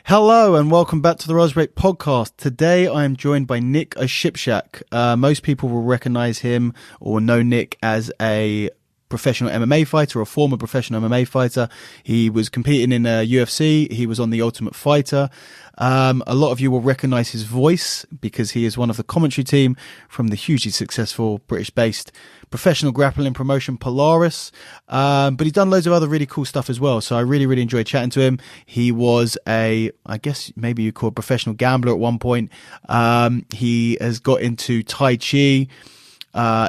Hello and welcome back to the Osipczak podcast. Today I am joined by Nick Osipczak. Most people will recognize him or know Nick as a professional MMA fighter or former professional MMA fighter. He was competing in UFC. He was on The Ultimate Fighter. A lot of you will recognize his voice because he is one of the commentary team from the hugely successful British-based professional grappling promotion Polaris. But he's done loads of other really cool stuff as well. So I really enjoyed chatting to him. He was I guess maybe you call a professional gambler at one point. He has got into Tai Chi.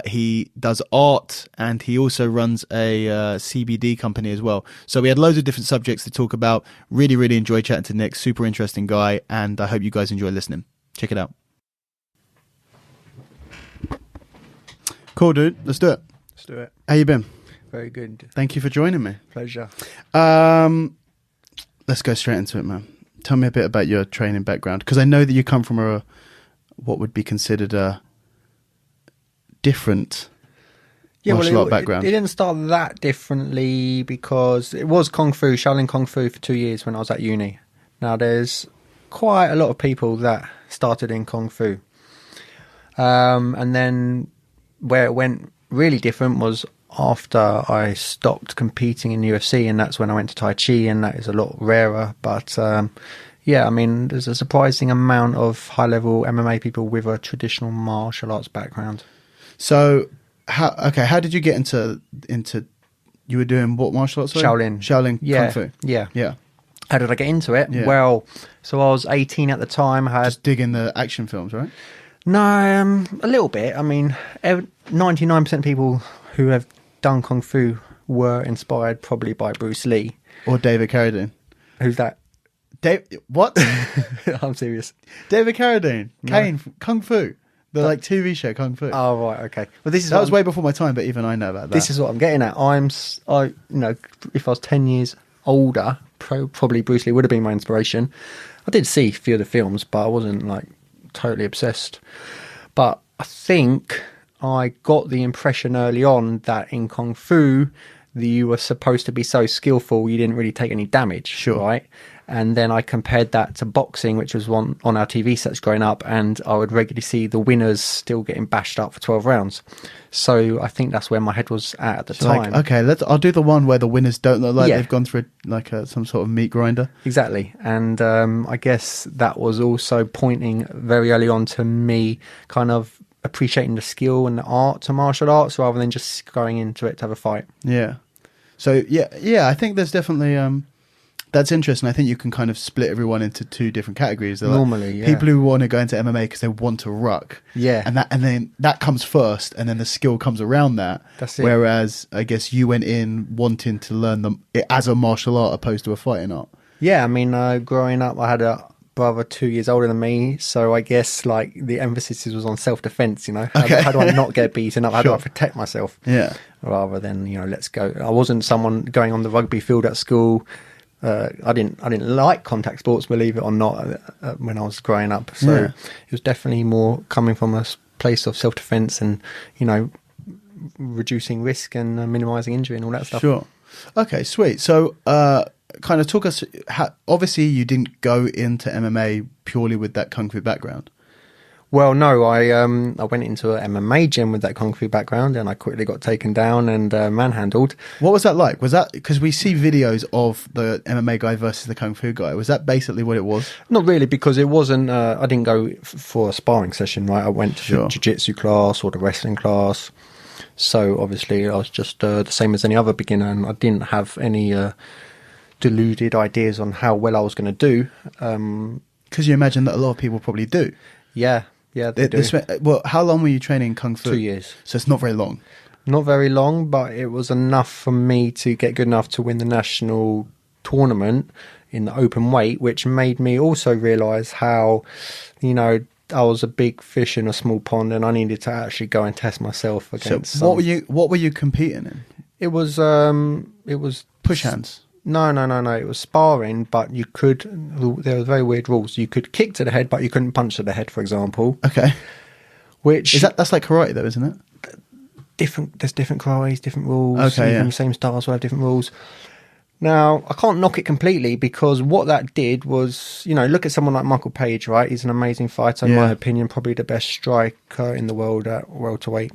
He does art and he also runs a CBD company as well. So we had loads of different subjects to talk about. Really enjoyed chatting to Nick. Super interesting guy. And I hope you guys enjoy listening. Check it out. Cool, dude. Let's do it. Let's do it. How you been? Very good. Thank you for joining me. Pleasure. Let's go straight into it, man. Tell me a bit about your training background. Because I know that you come from what would be considered a different martial art background. It didn't start that differently because it was Kung Fu, Shaolin Kung Fu for 2 years when I was at uni. Now there's quite a lot of people that started in Kung Fu. And then where it went really different was after I stopped competing in UFC, and that's when I went to Tai Chi, and that is a lot rarer. But yeah, I mean, there's a surprising amount of high-level MMA people with a traditional martial arts background. So, how did you get into? You were doing what martial arts? Shaolin Kung Fu. Yeah. How did I get into it? Yeah. Well, so I was 18 at the time. I had just digging the action films, right? No, a little bit. I mean, 99% of people who have done Kung Fu were inspired probably by Bruce Lee or David Carradine. Who's that? What? I'm serious. David Carradine, Kane, No. From Kung Fu. The TV show Kung Fu. Oh right, okay. Well, that was way before my time, but even I know about that. This is what I'm getting at. If I was 10 years older, probably Bruce Lee would have been my inspiration. I did see a few of the films, but I wasn't like totally obsessed. But I think I got the impression early on that in Kung Fu, you were supposed to be so skillful you didn't really take any damage. Sure. Right? And then I compared that to boxing, which was on our TV sets growing up, and I would regularly see the winners still getting bashed up for 12 rounds. So I think that's where my head was at the time. I'll do the one where the winners don't look like they've gone through some sort of meat grinder. Exactly. And I guess that was also pointing very early on to me kind of appreciating the skill and the art to martial arts rather than just going into it to have a fight. Yeah. So, yeah, I think there's definitely... That's interesting. I think you can kind of split everyone into two different categories. They're normally, people who want to go into MMA because they want to ruck. Yeah. And then that comes first, and then the skill comes around that. That's it. Whereas I guess you went in wanting to learn them as a martial art opposed to a fighting art. Yeah, I mean, growing up, I had a brother 2 years older than me, so I guess like the emphasis was on self-defense. How do I not get beaten up? How do I protect myself? Yeah. Rather than let's go. I wasn't someone going on the rugby field at school. I didn't like contact sports, believe it or not, when I was growing up. So it was definitely more coming from a place of self-defense and reducing risk and minimizing injury and all that stuff. Sure. Okay, sweet. So kind of talk us. Obviously, you didn't go into MMA purely with that Kung Fu background. Well, no, I went into an MMA gym with that Kung Fu background, and I quickly got taken down and manhandled. What was that like? Was that because we see videos of the MMA guy versus the Kung Fu guy? Was that basically what it was? Not really, because it wasn't. I didn't go for a sparring session, right? I went to the jiu-jitsu class or the wrestling class. So obviously, I was just the same as any other beginner, and I didn't have any deluded ideas on how well I was going to do. Because you imagine that a lot of people probably do. Yeah, they do. Well, how long were you training Kung Fu? 2 years. So it's not very long. Not very long, but it was enough for me to get good enough to win the national tournament in the open weight, which made me also realise how, I was a big fish in a small pond, and I needed to actually go and test myself against. So what were you competing in? It was push hands. No. It was sparring, but you could. There were very weird rules. You could kick to the head, but you couldn't punch to the head, for example. Okay. Which that's like karate, though, isn't it? There's different karates, different rules. Okay, Even the same styles will have different rules. Now, I can't knock it completely, because what that did was, look at someone like Michael Page, right? He's an amazing fighter, in my opinion, probably the best striker in the world at welterweight.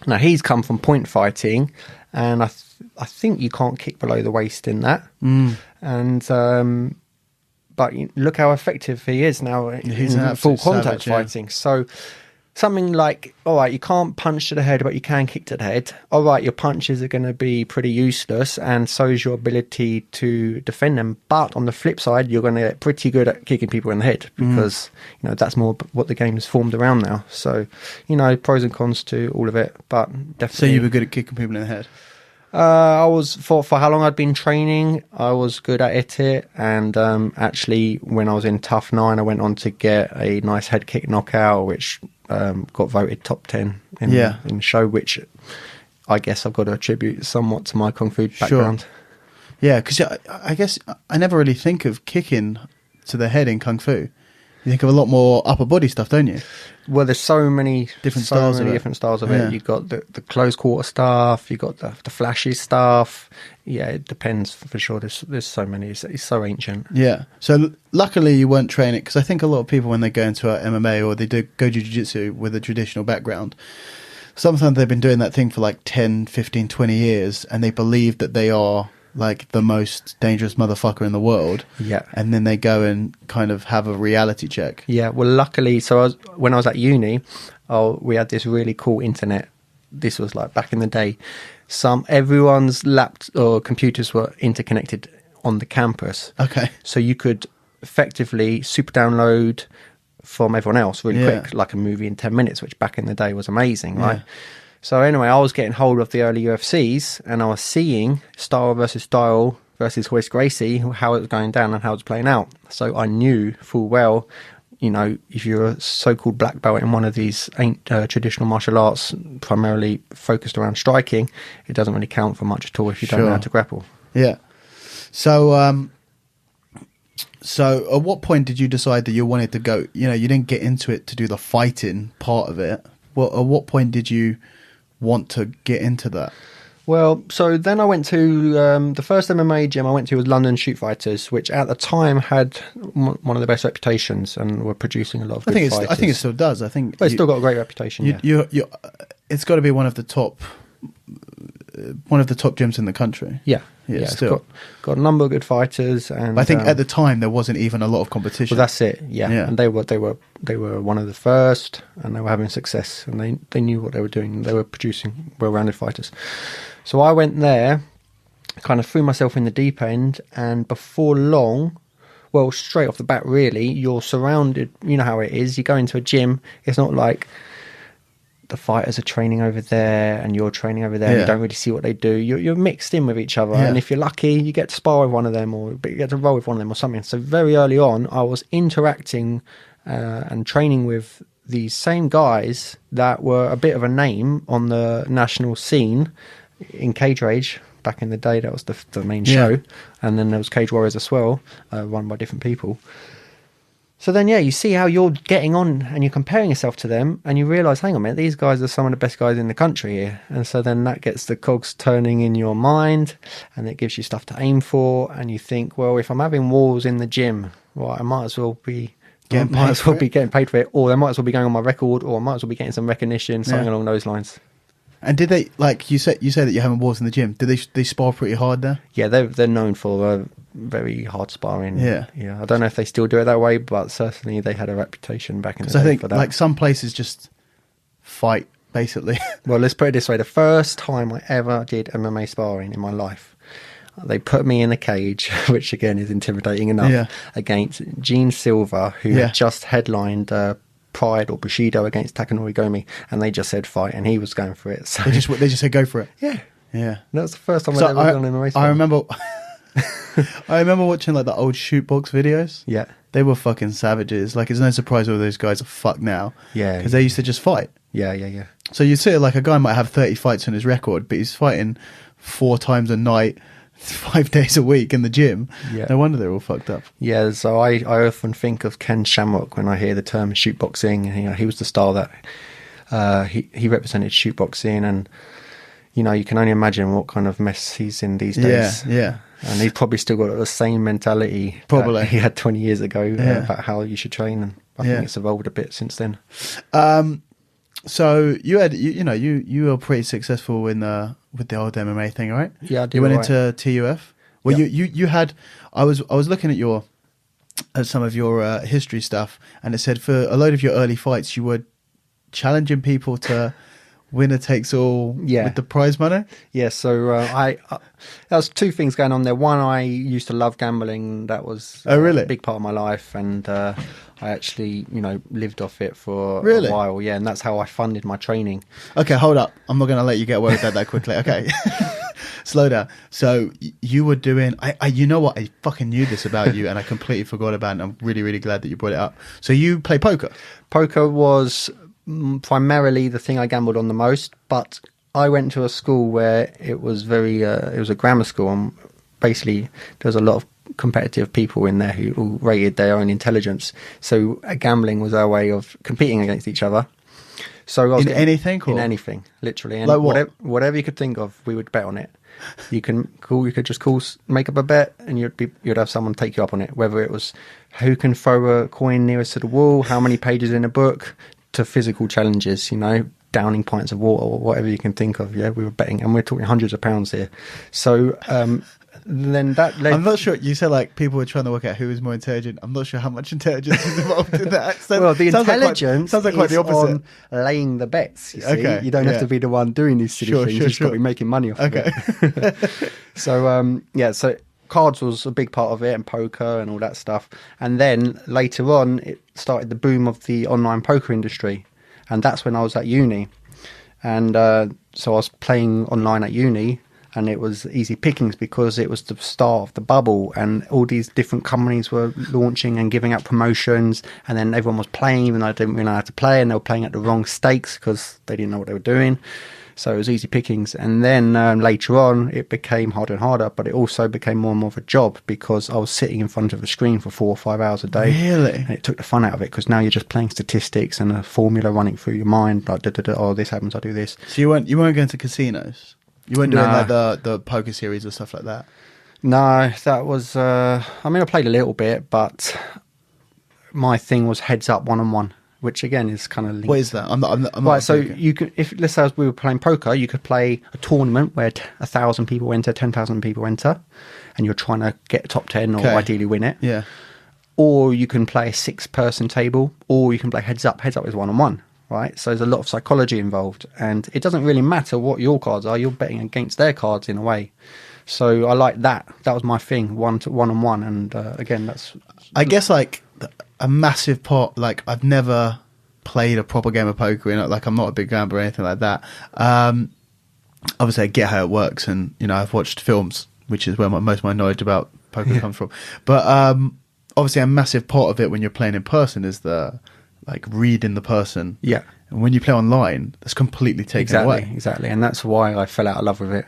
Now, he's come from point fighting, and I think you can't kick below the waist in that. And but look how effective he is now in full contact fighting. So something like, all right, you can't punch to the head, but you can kick to the head. All right, your punches are going to be pretty useless, and so is your ability to defend them. But on the flip side, you're going to get pretty good at kicking people in the head, because that's more what the game is formed around now. So, pros and cons to all of it, but definitely. So you were good at kicking people in the head? I was, for how long I'd been training, I was good at it. And actually, when I was in Tough 9, I went on to get a nice head kick knockout, which got voted top 10 in the show, which I guess I've got to attribute somewhat to my Kung Fu background. Sure. Yeah, because I guess I never really think of kicking to the head in Kung Fu. You think of a lot more upper body stuff, don't you? Well, there's so many different styles of it. You've got the close quarter stuff, you've got the flashy stuff. Yeah, it depends for sure. There's so many. It's so ancient. Yeah. So luckily you weren't training, because I think a lot of people, when they go into MMA or they do go jiu-jitsu with a traditional background, sometimes they've been doing that thing for like 10, 15, 20 years, and they believe that they are like the most dangerous motherfucker in the world. Yeah. And then they go and kind of have a reality check. Yeah. Well, luckily, when I was at uni, we had this really cool internet. This was like back in the day. Everyone's laptops or computers were interconnected on the campus. Okay. So you could effectively super download from everyone else really quick, like a movie in 10 minutes, which back in the day was amazing, right? Yeah. So anyway, I was getting hold of the early UFCs, and I was seeing Style versus Royce Gracie, how it was going down and how it was playing out. So I knew full well, if you're a so-called black belt in one of these traditional martial arts, primarily focused around striking, it doesn't really count for much at all if you don't know how to grapple. Yeah. So, so at what point did you decide that you wanted to go? You didn't get into it to do the fighting part of it. Well, at what point did you want to get into that? Well, so then I went to the first MMA gym I went to was London Shootfighters, which at the time had one of the best reputations and were producing a lot of good fighters. I think it still does. I think it's still got a great reputation. It's got to be one of the top gyms in the country. Yeah, still it's got a number of good fighters, and I think at the time there wasn't even a lot of competition. Well, that's it. Yeah, and they were one of the first, and they were having success, and they knew what they were doing. They were producing well-rounded fighters. So I went there, kind of threw myself in the deep end, and before long, well, straight off the bat, really, you're surrounded. You know how it is. You go into a gym. It's not like the fighters are training over there and you're training over there. And you don't really see what they do. You're mixed in with each other, and if you're lucky, you get to spar with one of them, or you get to roll with one of them or something. So very early on, I was interacting and training with these same guys that were a bit of a name on the national scene in Cage Rage. Back in the day, that was the main show, and then there was Cage Warriors as well, run by different people. So then, you see how you're getting on, and you're comparing yourself to them, and you realise, hang on a minute, these guys are some of the best guys in the country here. And so then that gets the cogs turning in your mind, and it gives you stuff to aim for, and you think, well, if I'm having wars in the gym, well, I might as well be getting paid for it, or they might as well be going on my record, or I might as well be getting some recognition, something along those lines. And did they, like you said that you're having wars in the gym? Did they spar pretty hard there? Yeah, they're known for very hard sparring. Yeah. I don't know if they still do it that way, but certainly they had a reputation back in the day. I think for that. Like some places just fight basically. Well, let's put it this way: the first time I ever did MMA sparring in my life, they put me in a cage, which again is intimidating enough, against Gene Silver, who had just headlined Pride or Bushido against Takanori Gomi, and they just said fight, and he was going for it. So they just said go for it. Yeah. That was the first time I'd ever done an MMA sparring. I remember watching like the old shootbox videos. Yeah, they were fucking savages. Like, it's no surprise all those guys are fucked now. Yeah, because they used to just fight. Yeah. So you see, like, a guy might have 30 fights on his record, but he's fighting 4 times a night, 5 days a week in the gym. Yeah. No wonder they're all fucked up. Yeah, so I often think of Ken Shamrock when I hear the term shootboxing. He was the style that he represented shootboxing, and you can only imagine what kind of mess he's in these days. Yeah. And he's probably still got the same mentality Probably. that he had 20 years ago Yeah. about how you should train. And I Yeah. think it's evolved a bit since then. So you were pretty successful with the old MMA thing, right? Yeah, I did. You went all right. into TUF. Well, Yeah. you had. I was looking at some of your history stuff, and it said for a load of your early fights, you were challenging people to winner takes all Yeah. with the prize money. Yeah, so there was two things going on there. One, I used to love gambling. That was Oh, really? a big part of my life, and I actually, lived off it for Really? a while. Yeah, and that's how I funded my training. Okay, hold up. I'm not going to let you get away with that quickly. Okay. Slow down. So you were doing, you know what? I fucking knew this about you and I completely forgot about it. And I'm really, really glad that you brought it up. So you play poker. Poker was primarily the thing I gambled on the most, but I went to a school where it was it was a grammar school, and basically there was a lot of competitive people in there who all rated their own intelligence. So gambling was our way of competing against each other. So I was anything? Or? In anything, literally. And Like what? Whatever you could think of, we would bet on it. You could just make up a bet, and you'd have someone take you up on it. Whether it was who can throw a coin nearest to the wall, how many pages in a book, to physical challenges, downing pints of water or whatever you can think of. Yeah, we were betting, and we're talking hundreds of pounds here. So then that led... I'm not sure. You said like people were trying to work out who was more intelligent. I'm not sure how much intelligence is involved in that. So, well, the sounds intelligence like quite the opposite. on laying the bets. You see, Okay, you don't have to be the one doing these silly things. You've got to be making money off of it. So so cards was a big part of it, and poker and all that stuff. And then later on, it started the boom of the online poker industry, and that's when I was at uni. And so I was playing online at uni, and it was easy pickings because it was the start of the bubble, and all these different companies were launching and giving out promotions, and then everyone was playing even though I didn't really know how to play, and they were playing at the wrong stakes because they didn't know what they were doing. So it was easy pickings. And then later on, it became harder and harder, but it also became more and more of a job because I was sitting in front of a screen for 4 or 5 hours a day. Really? And it took the fun out of it because now you're just playing statistics and a formula running through your mind, like, oh, this happens, I do this. So you weren't going to casinos? You weren't doing like the poker series or stuff like that? No, that was... I played a little bit, but my thing was heads up one-on-one, which again is kind of linked. What is that? I'm not right, so poker. you could, if let's say we were playing poker, you could play a tournament where 1,000 people enter, 10,000 people enter, and you're trying to get top 10 or ideally win it. Yeah. Or you can play a 6-person table, or you can play heads up. Heads up is one-on-one, right? So there's a lot of psychology involved, and it doesn't really matter what your cards are. You're betting against their cards in a way. So I like that. That was my thing, one-on-one, and again, that's... I guess like a massive part. Like I've never played a proper game of poker. Like I'm not a big gambler or anything like that. Obviously, I get how it works, and I've watched films, which is where most of my knowledge about poker comes from. But obviously, a massive part of it when you're playing in person is the like reading the person. Yeah. And when you play online, that's completely taken away. Exactly, and that's why I fell out of love with it,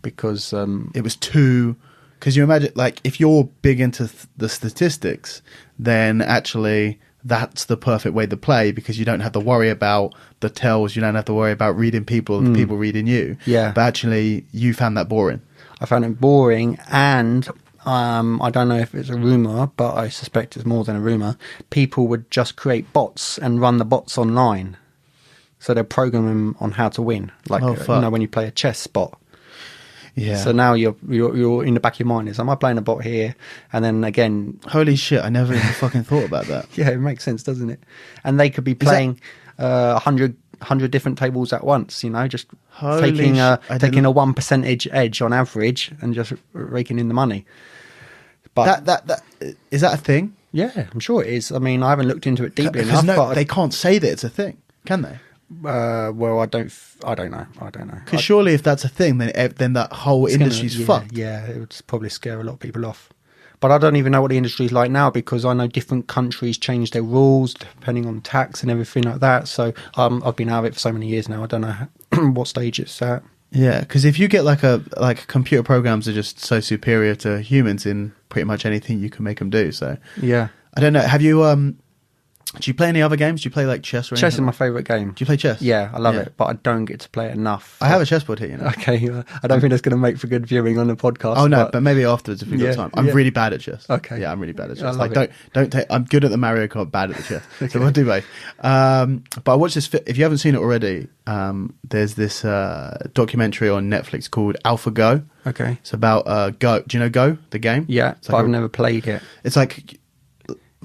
because it was too. Because you imagine, like, if you're big into the statistics, then actually that's the perfect way to play because you don't have to worry about the tells. You don't have to worry about reading people, people reading you. Yeah. But actually, you found that boring. I found it boring, and I don't know if it's a rumour, but I suspect it's more than a rumour. People would just create bots and run the bots online. So they're programming on how to win. Like, when you play a chess bot. Yeah. So now you're in the back of your mind is, am I playing a bot here? And then again... Holy shit, I never even fucking thought about that. Yeah, it makes sense, doesn't it? And they could be playing 100 different tables at once, just taking a 1% edge on average and just raking in the money. But that is that a thing? Yeah, I'm sure it is. I mean, I haven't looked into it deeply enough. But they can't say that it's a thing, can they? Well, I don't know. Because surely, if that's a thing, then that whole industry's fucked. Yeah, it would probably scare a lot of people off. But I don't even know what the industry's like now because I know different countries change their rules depending on tax and everything like that. So I've been out of it for so many years now. I don't know what stage it's at. Yeah, because if you get like computer programs are just so superior to humans in pretty much anything you can make them do. So yeah, I don't know. Have you Do you play any other games? Do you play like chess or anything? Chess is my favourite game. Do you play chess? Yeah, I love it, but I don't get to play it enough. I have a chessboard here, you know. Okay, I don't think that's going to make for good viewing on the podcast. Oh no, but maybe afterwards if we've got time. I'm really bad at chess. Okay. Yeah, I'm really bad at chess. I love Like it. don't take. I'm good at the Mario Kart, bad at the chess. So we'll do both. But I watched this. If you haven't seen it already, there's this documentary on Netflix called AlphaGo. Okay. It's about Go. Do you know Go, the game? Yeah, It's but like I've never played it. It's like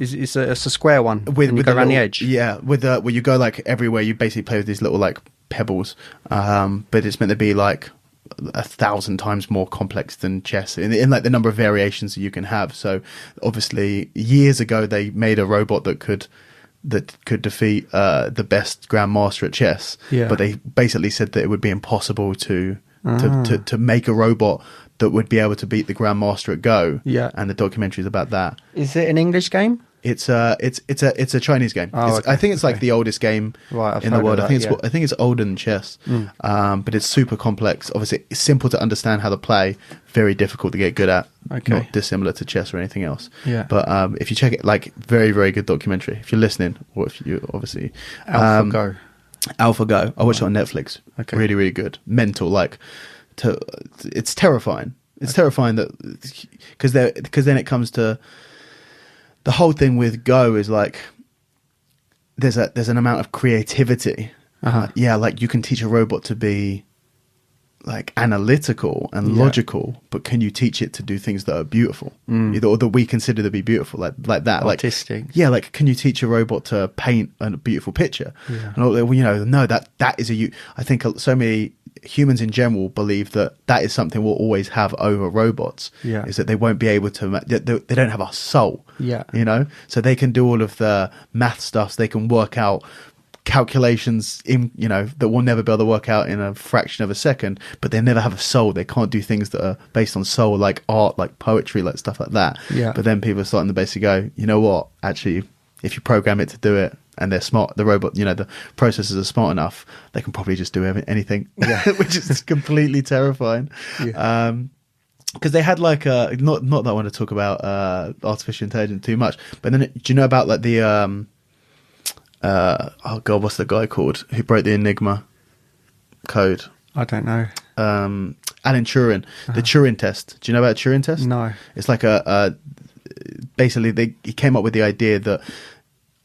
It's a square one with and you the go around the little- edge. Yeah, with the where you go like everywhere. You basically play with these little like pebbles, but it's meant to be like 1,000 times more complex than chess in like the number of variations that you can have. So obviously, years ago they made a robot that could defeat the best grandmaster at chess. Yeah. But they basically said that it would be impossible to make a robot that would be able to beat the grandmaster at Go. Yeah. And the documentary is about that. Is it an English game? It's a Chinese game. Oh, okay. I think it's like the oldest game Right, I've in the heard world. of that, I think it's older than chess, but it's super complex. Obviously, it's simple to understand how to play, very difficult to get good at. Okay. Not dissimilar to chess or anything else. Yeah. But if you check it, like very very good documentary. If you're listening, or if you obviously AlphaGo. AlphaGo. I watched it on Netflix. Okay. Really really good. Mental, like it's terrifying. It's terrifying that because then it comes to. The whole thing with Go is like there's an amount of creativity. Yeah, like you can teach a robot to be like analytical and logical, but can you teach it to do things that are beautiful, or that we consider to be beautiful, like that, Artistic. Like yeah, like can you teach a robot to paint a beautiful picture? Yeah. And no, that is I think so many humans in general believe that is something we'll always have over robots. Yeah. Is that they won't be able to they don't have a soul. Yeah. So they can do all of the math stuff, so they can work out calculations that we'll never be able to work out in a fraction of a second, but they never have a soul. They can't do things that are based on soul, like art, like poetry, like stuff like that. Yeah. But then people are starting to basically go, you know what, actually if you program it to do it and they're smart, the robot, the processors are smart enough, they can probably just do anything. Yeah. Which is completely terrifying. Yeah. Because they had like not that I want to talk about artificial intelligence too much, but then do you know about like the oh god, what's the guy called who broke the Enigma code? I don't know. Alan Turing, the Turing test. Do you know about Turing test? No. It's like basically he came up with the idea that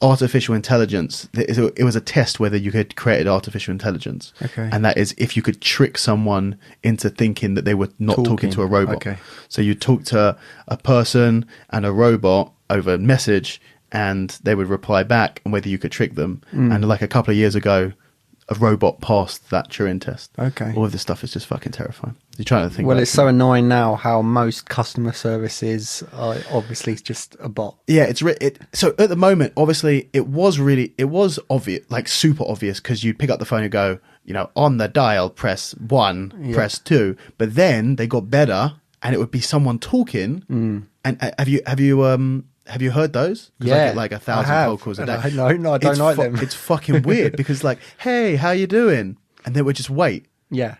artificial intelligence, it was a test whether you could create artificial intelligence. Okay. And that is if you could trick someone into thinking that they were not talking to a robot. Okay. So you talk to a person and a robot over message and they would reply back, and whether you could trick them. And like a couple of years ago, a robot passed that Turing test. Okay. All of this stuff is just fucking terrifying. You're trying to think. Well, it's so annoying now how most customer services are obviously just a bot. Yeah, so at the moment, obviously, it was obvious, like super obvious, because you'd pick up the phone and go, on the dial, press 1, press 2, but then they got better, and it would be someone talking. And have you heard those? Yeah, I get like 1,000 cold calls a day. No, I don't like them. It's fucking weird because like, hey, how you doing? And they would just wait. Yeah.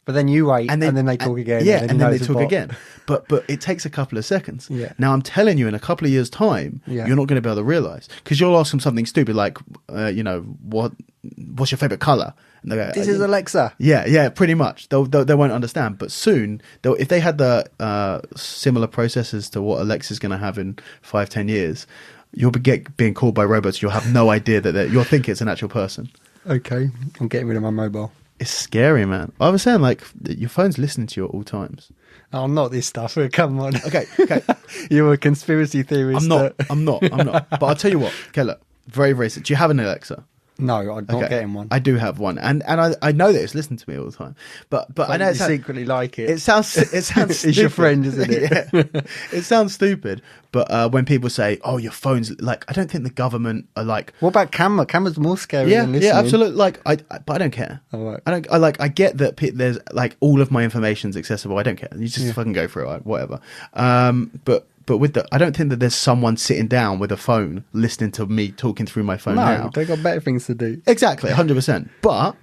But then you wait, and then they talk again. Yeah, and then they talk again. But it takes a couple of seconds. Yeah. Now I'm telling you, in a couple of years' time, you're not going to be able to realize, because you'll ask them something stupid like, what's your favorite color? And they go, this is Alexa. Yeah, pretty much. They won't understand. But soon, if they had the similar processes to what Alexa's going to have in 5-10 years, you'll be being called by robots. You'll have no idea that you'll think it's an actual person. Okay, I'm getting rid of my mobile. It's scary, man. I was saying, like, your phone's listening to you at all times. Oh, not this stuff. Come on. Okay. You're a conspiracy theorist. I'm not. But I'll tell you what. Okay, look. Very, very... Do you have an Alexa? No, I'm not getting one. I do have one, and I know that it's listening to me all the time. But I know you secretly like it. It sounds stupid. It's your friend, isn't it? Yeah. It sounds stupid, but when people say, "Oh, your phone's," like, I don't think the government are like. What about camera? Camera's more scary than listening. Yeah, absolutely. Like, but I don't care. All right. I get that there's like all of my information's accessible. I don't care. You just fucking go through it, whatever. But with I don't think that there's someone sitting down with a phone listening to me talking through my phone now. They've got better things to do. Exactly, 100%. But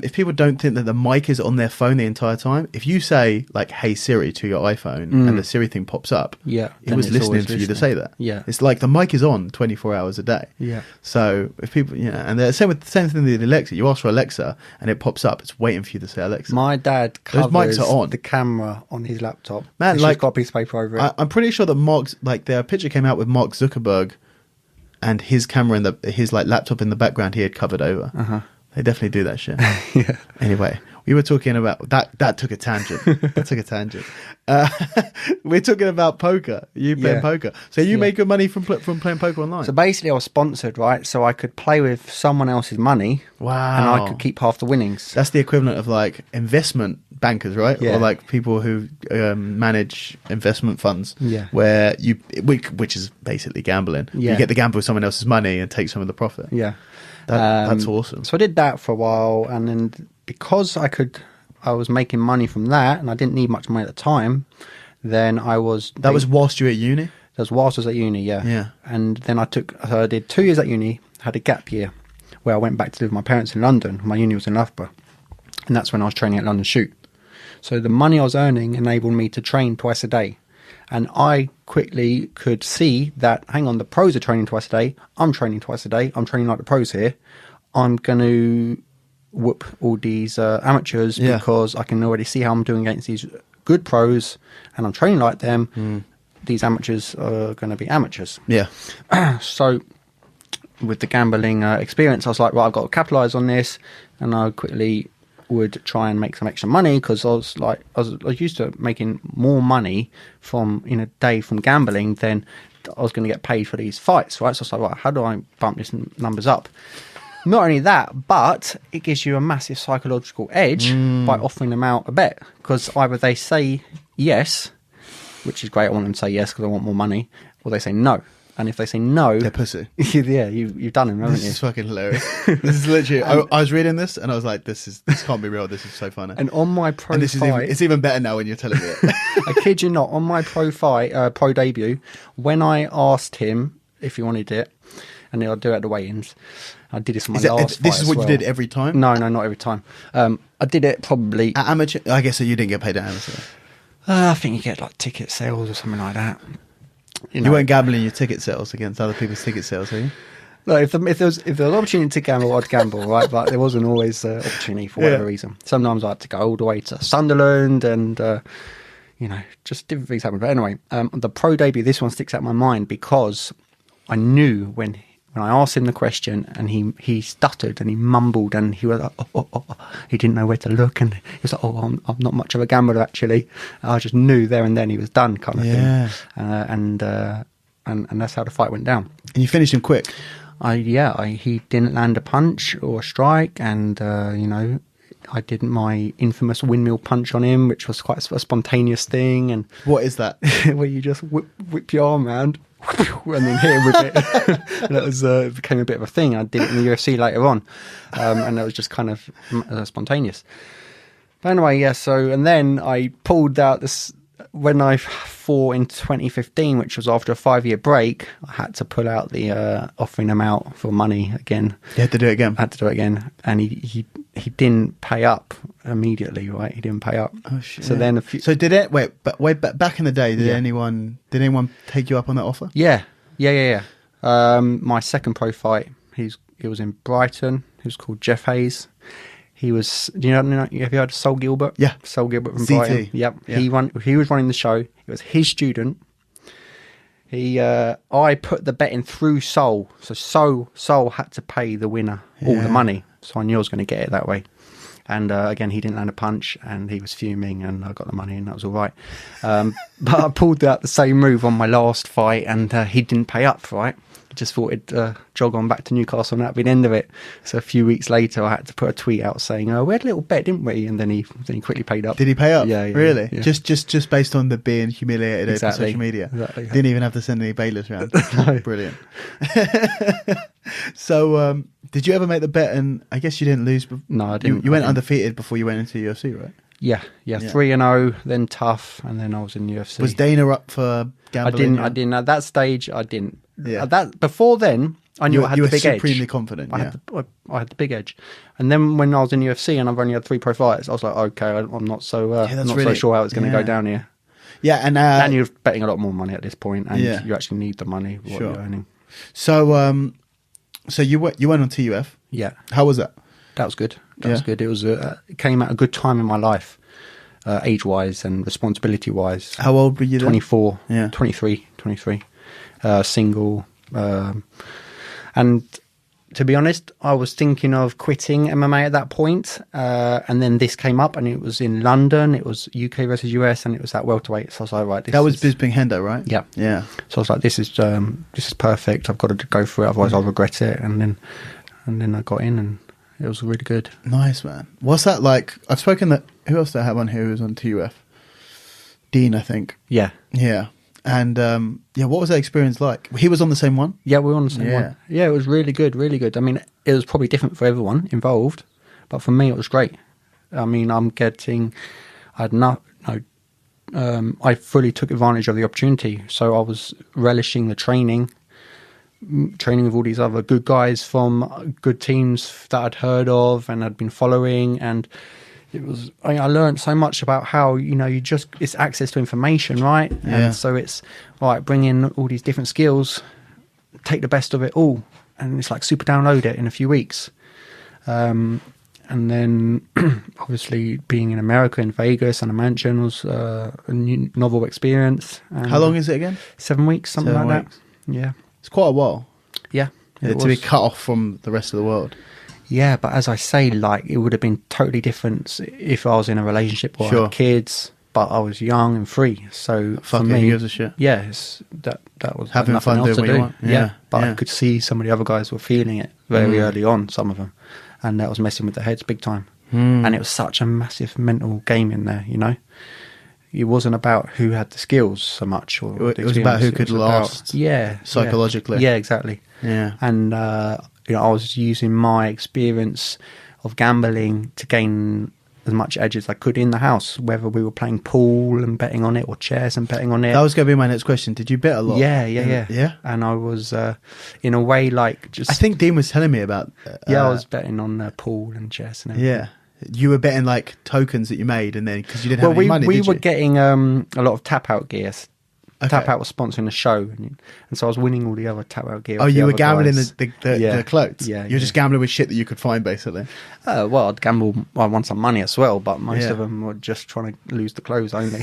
if people don't think that the mic is on their phone the entire time, if you say like, "Hey Siri" to your iPhone and the Siri thing pops up, Yeah, it then was it's listening always for you to listening. say that. Yeah. It's like the mic is on 24 hours a day. Yeah. So if people, and the same thing with Alexa. You ask for Alexa and it pops up. It's waiting for you to say Alexa. My dad Those covers mics are on. the camera on his laptop. Man, He's like, just got a piece of paper over it. I'm pretty sure that their picture came out with Mark Zuckerberg and his camera and his like laptop in the background he had covered over. They definitely do that shit. Yeah. Anyway, we were talking about that took a tangent. We're talking about poker. You playing poker. So you make good money from playing poker online. So basically, I was sponsored, right? So I could play with someone else's money. Wow. And I could keep half the winnings. That's the equivalent of like investment bankers, right? Yeah. Or like people who manage investment funds. Yeah. Where which is basically gambling. Yeah. You get to gamble with someone else's money and take some of the profit. Yeah. That's awesome. So I did that for a while, and then because I was making money from that, and I didn't need much money at the time. Then That was whilst you were at uni? That was whilst I was at uni, yeah. Yeah. And then I did 2 years at uni, had a gap year, where I went back to live with my parents in London. My uni was in Loughborough. And that's when I was training at London Shoot. So the money I was earning enabled me to train twice a day. And I quickly could see that, hang on, the pros are training twice a day. I'm training twice a day. I'm training like the pros here. I'm going to whoop all these amateurs because I can already see how I'm doing against these good pros, and I'm training like them. These amateurs are going to be amateurs. Yeah. So with the gambling experience, I was like, right, I've got to capitalize on this, and I quickly would try and make some extra money because I was used to making more money in a day from gambling than I was going to get paid for these fights, right? So I was like, right, how do I bump these numbers up? Not only that, but it gives you a massive psychological edge by offering them out a bet, because either they say yes, which is great, I want them to say yes because I want more money, or they say no. And if they say no, they're pussy. Yeah, you've done them, haven't you? This is fucking hilarious. This is literally. I was reading this and I was like, this can't be real. This is so funny. And on my pro fight, it's even better now when you're telling me it. I kid you not. On my pro debut, when I asked him if he wanted it, and I'll do it at the weigh-ins. I did this on my last fight. This is what you did every time? No, not every time. I did it probably at amateur. I guess so. You didn't get paid at amateur. I think you get like ticket sales or something like that. You weren't gambling your ticket sales against other people's ticket sales, are you? No, if there was opportunity to gamble, I'd gamble, right? But there wasn't always opportunity for whatever reason. Sometimes I had to go all the way to Sunderland and, just different things happen. But anyway, the pro debut, this one sticks out in my mind because I knew when I asked him the question and he stuttered and he mumbled and he was like, he didn't know where to look, and he was like, I'm not much of a gambler actually. And I just knew there and then he was done, kind of thing. And that's how the fight went down. And you finished him quick. He didn't land a punch or a strike, and I did my infamous windmill punch on him, which was quite a spontaneous thing. And what is that? Where you just whip your arm around and then hit him with it. And it became a bit of a thing. I did it in the UFC later on, and it was just kind of spontaneous. But anyway, and then I pulled out this when I fought in 2015, which was after a 5-year break. I had to pull out the offering them out for money again. You had to do it again. I had to do it again, and he didn't pay up immediately, right? He didn't pay up. Oh shit! So then So did it? Wait, back in the day, did anyone take you up on that offer? Yeah. My second pro fight, he was in Brighton. He was called Jeff Hayes. He was, have you heard of Sol Gilbert? Yeah. Sol Gilbert from CT. Brighton. Yep. Yeah. He was running the show. It was his student. I put the bet in through Sol. So Sol had to pay the winner all the money. So I knew I was going to get it that way. And again, he didn't land a punch, and he was fuming, and I got the money, and that was all right. But I pulled out the same move on my last fight, and he didnn't pay up, right? Just thought it'd jog on back to Newcastle, and that'd be the end of it. So a few weeks later, I had to put a tweet out saying, "Oh, we had a little bet, didn't we?" And then he quickly paid up. Did he pay up? Yeah. Really? Yeah. Just based on the being humiliated over social media. Exactly. Didn't even have to send any bailiffs around. No. Brilliant. So, did you ever make the bet? And I guess you didn't lose. No, I didn't. You went undefeated before you went into UFC, right? Yeah. 3-0, then tough, and then I was in UFC. Was Dana up for gambling? I didn't at that stage. I didn't. Yeah. Before then, I knew I had the big edge. Supremely confident. I had the big edge. And then when I was in UFC and I've only had 3 pro fights, I was like, okay, I'm not so so sure how it's going to go down here. Yeah, and you're betting a lot more money at this point, and you actually need the money what you're earning. So, so you went on TUF. Yeah. How was that? That was good. That was good. It was it came at a good time in my life, age-wise and responsibility-wise. How old were you then? 24. Yeah. 23. Single. And to be honest, I was thinking of quitting MMA at that point. And then this came up, and it was in London. It was UK versus US, and it was at welterweight. So I was like, right. That was Bisping Hendo, right? Yeah. Yeah. So I was like, this is perfect. I've got to go for it. Otherwise I'll regret it. And then I got in, and it was really good. Nice, man. What's that like? I've spoken that. Who else did I have on here who was on TUF? Dean, I think. Yeah. Yeah. And what was that experience like? He was on the same one? Yeah, we were on the same one. Yeah, it was really good, really good. I mean, it was probably different for everyone involved, but for me, it was great. I mean, I fully took advantage of the opportunity. So I was relishing the training with all these other good guys from good teams that I'd heard of and I'd been following, and I learned so much about how, it's access to information, right? Yeah. And so it's like bring in all these different skills, take the best of it all, and it's like super download it in a few weeks. And then obviously being in America, in Vegas and a mansion was a new novel experience. And how long is it again? 7 weeks, something like that. Yeah. It's quite a while. Yeah. To be cut off from the rest of the world. Yeah, but as I say, like, it would have been totally different if I was in a relationship or I had kids, but I was young and free. So for me, who gives a shit? Yes, that was having fun doing what you want. Yeah, but I could see some of the other guys were feeling it very early on, some of them, and that was messing with their heads big time. And it was such a massive mental game in there, It wasn't about who had the skills so much, or it was about who could last. Psychologically. Yeah, exactly. Yeah, and I was using my experience of gambling to gain as much edge as I could in the house, whether we were playing pool and betting on it or chess and betting on it. That was going to be my next question. Did you bet a lot? Yeah. And I was, in a way, like just... I think Dean was telling me about... I was betting on pool and chess and everything. Yeah. You were betting like tokens that you made, and then because you didn't have any money, we were getting a lot of tap out gear. Tap Out was sponsoring the show, and so I was winning all the other tap out gear. Oh, you were gambling the clothes. Yeah, you're just gambling with shit that you could find, basically. Well, I'd gamble. I won some money as well, but most of them were just trying to lose the clothes only.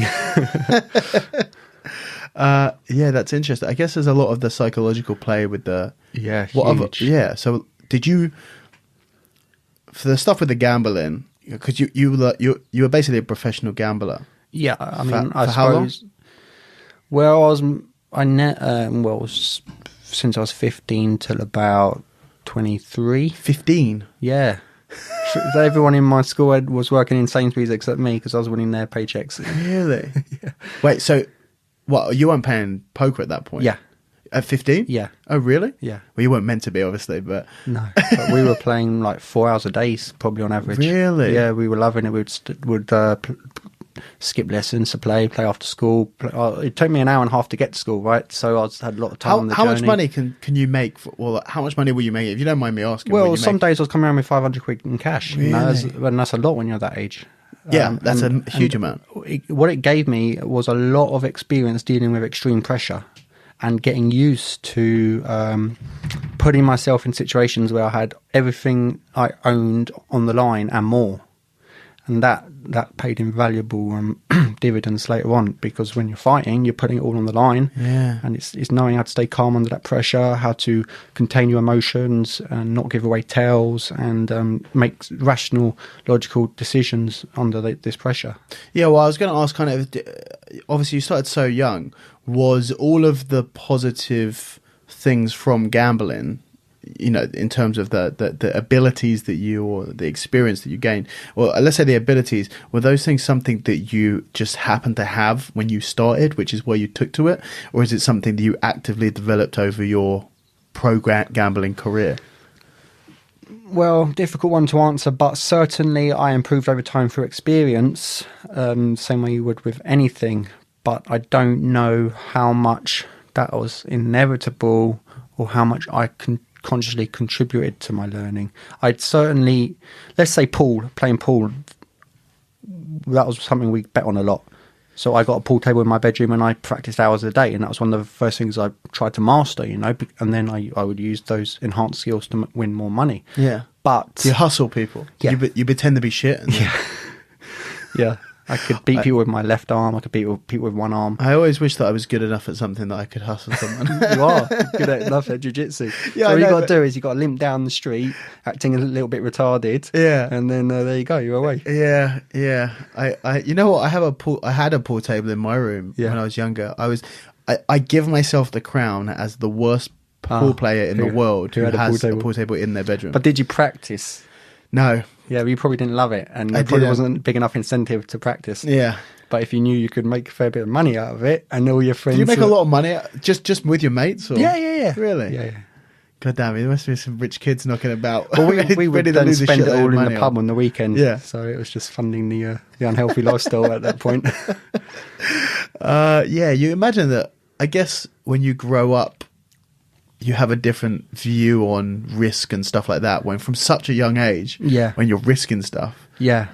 That's interesting. I guess there's a lot of the psychological play with the huge. So did you, for the stuff with the gambling, because you were basically a professional gambler? Yeah, I mean, I suppose. How long? Well, since I was 15 till about 23. 15? Yeah. Everyone in my school was working in Sainsbury's except me because I was winning their paychecks. Really? Yeah. Wait, so what? You weren't playing poker at that point? Yeah. At 15? Yeah. Oh, really? Yeah. Well, you weren't meant to be, obviously, but... No, but we were playing like 4 hours a day, probably on average. Really? Yeah, we were loving it. We would skip lessons to play after school. It took me an hour and a half to get to school, right? So I had a lot of time on the journey. How much money can you make? How much money will you make? If you don't mind me asking. Well, some days I was coming around with 500 quid in cash. Really? And that's a lot when you're that age. Yeah, that's a huge amount. What it gave me was a lot of experience dealing with extreme pressure and getting used to putting myself in situations where I had everything I owned on the line and more. And that paid invaluable dividends later on, because when you're fighting, you're putting it all on the line. Yeah. And it's knowing how to stay calm under that pressure, how to contain your emotions and not give away tails, and make rational, logical decisions under this pressure. Yeah, well, I was going to ask, kind of, obviously you started so young. Was all of the positive things from gambling, in terms of the abilities that or the experience that you gained, or let's say the abilities, were those things something that you just happened to have when you started, which is where you took to it, or is it something that you actively developed over your gambling career? Well, difficult one to answer, but certainly I improved over time through experience, same way you would with anything, but I don't know how much that was inevitable or how much I consciously contributed to my learning. I'd certainly, let's say playing pool, that was something we bet on a lot. So I got a pool table in my bedroom and I practiced hours a day, and that was one of the first things I tried to master, you know, and then I would use those enhanced skills to win more money. Yeah. But you hustle people. Yeah. You pretend to be shit. And then... Yeah. I could beat people with my left arm. I could beat people with one arm. I always wish that I was good enough at something that I could hustle someone. You are good enough at jiu-jitsu. Yeah, so what you got to do is you got to limp down the street, acting a little bit retarded. Yeah, and then there you go, you're away. Yeah. I you know what? I had a pool table in my room when I was younger. I give myself the crown as the worst pool player in the world who has a pool table in their bedroom. But did you practice? No. Yeah, but you probably didn't love it, and it probably wasn't big enough incentive to practice. Yeah. But if you knew you could make a fair bit of money out of it, and all your friends... Did you make a lot of money just with your mates? Or? Yeah. Really? Yeah. God damn it, there must be some rich kids knocking about. Well, we would then spend it all in the pub on the weekend. Yeah. So it was just funding the unhealthy lifestyle at that point. Yeah, you imagine that, I guess, when you grow up, you have a different view on risk and stuff like that when from such a young age. Yeah. When you're risking stuff. Yeah.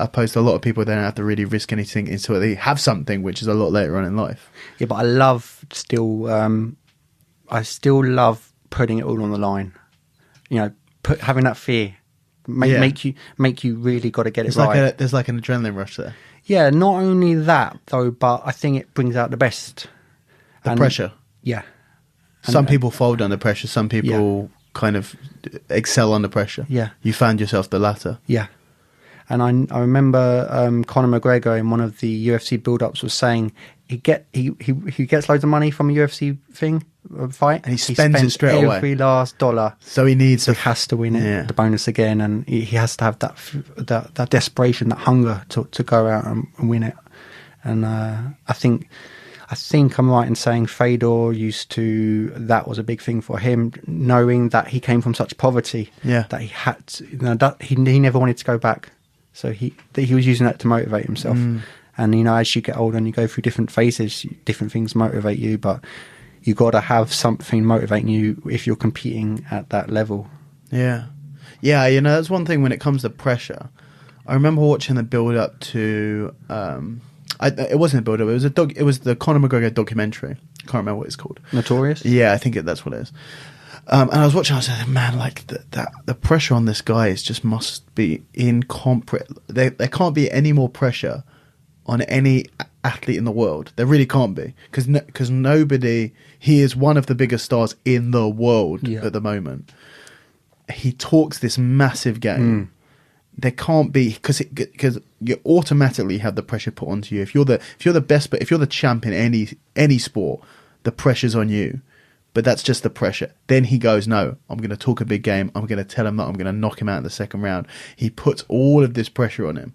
Opposed to a lot of people, they don't have to really risk anything until they have something, which is a lot later on in life. Yeah, but I still love putting it all on the line. You know, having that fear make you really got to get it right. There's like an adrenaline rush there. Yeah, not only that though, but I think it brings out the best. The pressure. Yeah. Some people fold under pressure. Some people kind of excel under pressure. Yeah. You found yourself the latter. Yeah. And I remember Conor McGregor in one of the UFC build-ups was saying he gets loads of money from a UFC fight, and he spends it straight away. Every last dollar. So he has to win it, the bonus again, and he has to have that desperation, that hunger to go out and win it. And I think I'm right in saying Fedor that was a big thing for him, knowing that he came from such poverty. Yeah. That he had to, that he never wanted to go back. So he was using that to motivate himself. And, you know, as you get older and you go through different phases, different things motivate you, but you got to have something motivating you if you're competing at that level. Yeah. Yeah, you know, that's one thing when it comes to pressure. I remember watching the build-up to... it wasn't a build-up, it was the Conor McGregor documentary. I can't remember what it's called. Notorious? Yeah, I think that's what it is. And I was watching, I was like, man, like the pressure on this guy must be incomparable. There can't be any more pressure on any athlete in the world. There really can't be. Because nobody, he is one of the biggest stars in the world at the moment. He talks this massive game. There can't be, because you automatically have the pressure put onto you. If you're the best, but if you're the champ in any sport, the pressure's on you. But that's just the pressure. Then he goes, no, I'm going to talk a big game. I'm going to tell him that I'm going to knock him out in the second round. He puts all of this pressure on him.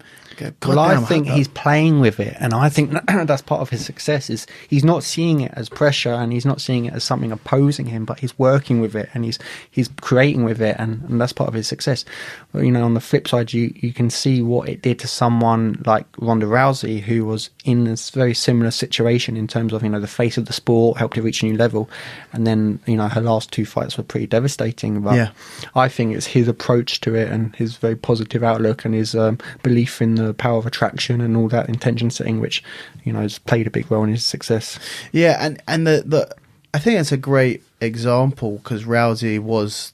I think he's playing with it. And I think that's part of his success is he's not seeing it as pressure and he's not seeing it as something opposing him, but he's working with it and he's creating with it. And that's part of his success. But, you know, on the flip side, you can see what it did to someone like Ronda Rousey, who was in this very similar situation in terms of, you know, the face of the sport, helped her reach a new level. And then, you know, her last two fights were pretty devastating. But I think it's his approach to it and his very positive outlook and his belief in the power of attraction and all that intention setting, which, you know, has played a big role in his success. Yeah, and the I think it's a great example because Rousey was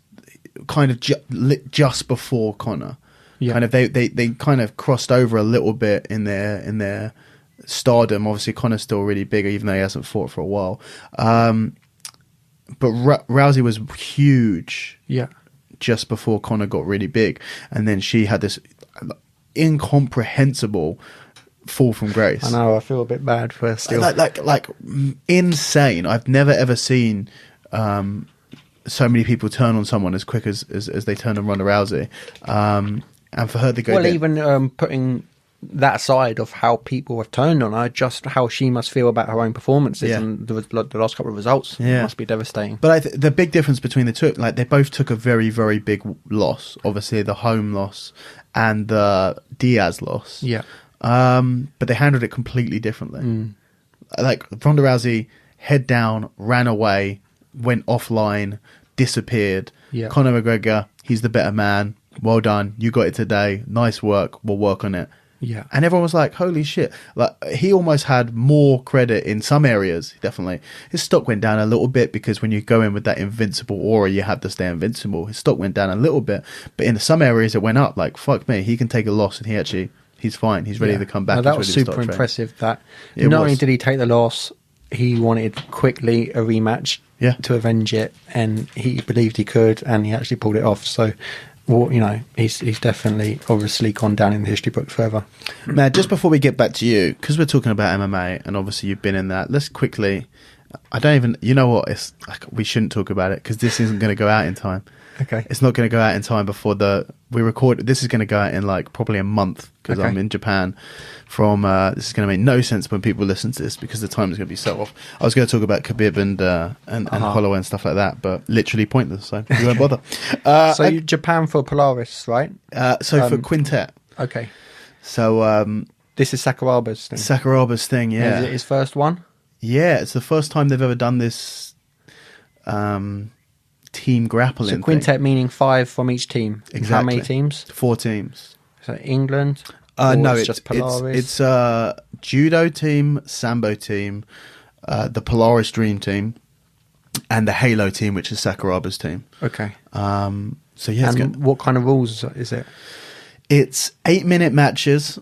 kind of just before Conor. Yeah. Kind of they kind of crossed over a little bit in their stardom. Obviously, Conor's still really big, even though he hasn't fought for a while. But Rousey was huge. Yeah. Just before Conor got really big, and then she had this incomprehensible fall from grace. I know. I feel a bit bad for her still. Like insane. I've never ever seen so many people turn on someone as quick as they turn on Ronda Rousey. And for her to go, well, even putting that side of how people have turned on her, just how she must feel about her own performances and the last couple of results must be devastating. But the big difference between the two, like they both took a very, very big loss. Obviously, the home loss and the Diaz loss. Yeah. But they handled it completely differently. Like Ronda Rousey, head down, ran away, went offline, disappeared. Yeah. Conor McGregor, he's the better man. Well done. You got it today. Nice work. We'll work on it. Yeah. And everyone was like, holy shit. Like, he almost had more credit in some areas, definitely. His stock went down a little bit because when you go in with that invincible aura, you have to stay invincible. His stock went down a little bit. But in some areas, it went up. Like, fuck me. He can take a loss and he's fine. He's ready to come back. No, that was super impressive. That not only did he take the loss, he wanted quickly a rematch to avenge it. And he believed he could, and he actually pulled it off. So... well, you know, he's definitely obviously gone down in the history books forever. Man, just before we get back to you, because we're talking about MMA and obviously you've been in that, let's quickly, I don't even, you know what, it's like, we shouldn't talk about it because this isn't going to go out in time. Okay. It's not going to go out in time before we record. This is going to go out in like probably a month because I'm in Japan this is going to make no sense when people listen to this because the time is going to be so off. I was going to talk about Khabib and Holloway and stuff like that, but literally pointless, so we won't bother. So Japan for Polaris, right? For Quintet. Okay. So this is Sakuraba's thing. Sakuraba's thing, yeah. Is it his first one? Yeah, it's the first time they've ever done this team grappling. So Quintet meaning 5 from each team. Exactly. How many teams? 4 teams. So England? No, it's just Polaris? It's a judo team, sambo team, the Polaris Dream team, and the Halo team, which is Sakuraba's team. Okay. So yeah, and what kind of rules is it? It's 8-minute matches,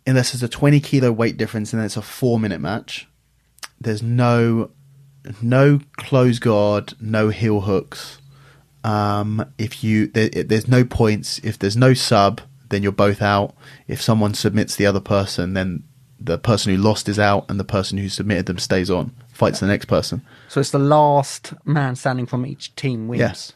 unless there's a 20-kilo weight difference, and then it's a 4-minute match. There's no close guard, no heel hooks. There's no points. If there's no sub, then you're both out. If someone submits the other person, then the person who lost is out, and the person who submitted them stays on, fights the next person. So it's the last man standing from each team wins. Yes.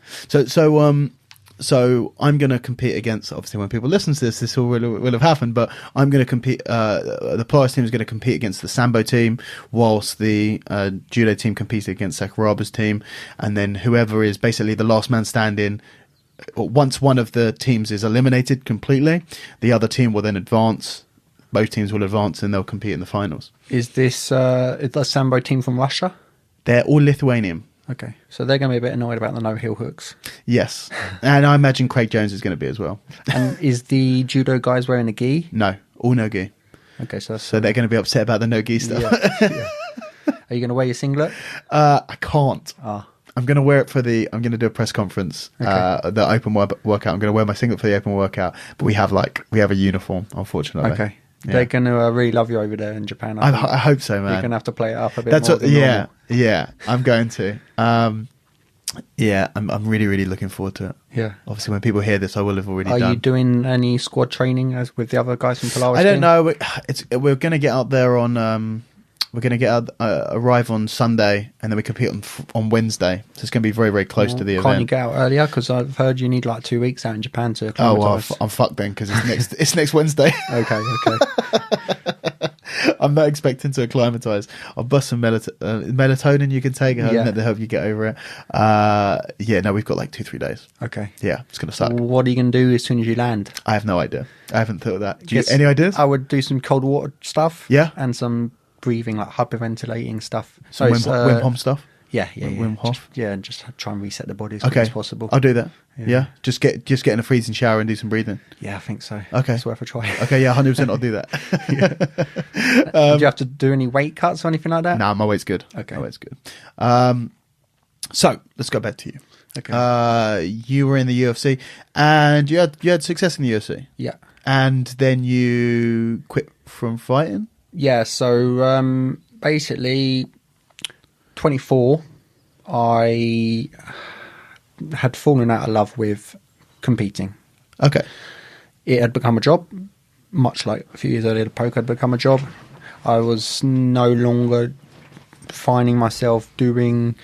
So I'm going to compete against, obviously when people listen to this all will have happened, but I'm going to compete, the Polaris team is going to compete against the Sambo team, whilst the Judo team competes against Sakuraba's team, and then whoever is basically the last man standing, once one of the teams is eliminated completely, the other team will then advance, both teams will advance, and they'll compete in the finals. Is this is the Sambo team from Russia? They're all Lithuanian. Okay, so they're going to be a bit annoyed about the no heel hooks. Yes, and I imagine Craig Jones is going to be as well. And is the judo guys wearing a gi? No, all no gi. Okay, so they're going to be upset about the no gi stuff. Yeah. Are you going to wear your singlet? I can't. I'm going to wear it I'm going to do a press conference, the open workout. I'm going to wear my singlet for the open workout, but we have a uniform, unfortunately. Okay. Yeah. They're going to really love you over there in Japan. I hope so, man. You're going to have to play it up a bit more than normal. Yeah, I'm going to. I'm really, really looking forward to it. Yeah. Obviously, when people hear this, I will have already done. Are you doing any squad training as with the other guys from Polaris? I don't know. We're going to get out there on... we're going to get arrive on Sunday, and then we compete on Wednesday. So it's going to be very, very close to the event. Can't you get out earlier? Because I've heard you need like 2 weeks out in Japan to acclimatise. I'm fucked then, because it's next Wednesday. Okay. I'm not expecting to acclimatise. I'll bust some melatonin you can take to help you get over it. We've got like 2-3 days. Okay. Yeah, it's going to suck. What are you going to do as soon as you land? I have no idea. I haven't thought of that. Do you any ideas? I would do some cold water stuff. Yeah. And some breathing, like hyperventilating stuff. Some Wim Hof stuff? Yeah. Wim Hof? And just try and reset the body as quick as possible. I'll do that. Yeah. Just get in a freezing shower and do some breathing. Yeah, I think so. Okay. It's worth a try. Okay, yeah, 100% I'll do that. Do you have to do any weight cuts or anything like that? No, my weight's good. Okay. My weight's good. So, let's go back to you. Okay. You were in the UFC, and you had success in the UFC. Yeah. And then you quit from fighting? Yeah, so basically 24, I had fallen out of love with competing. Okay. It had become a job, much like a few years earlier the poker had become a job. I was no longer finding myself doing...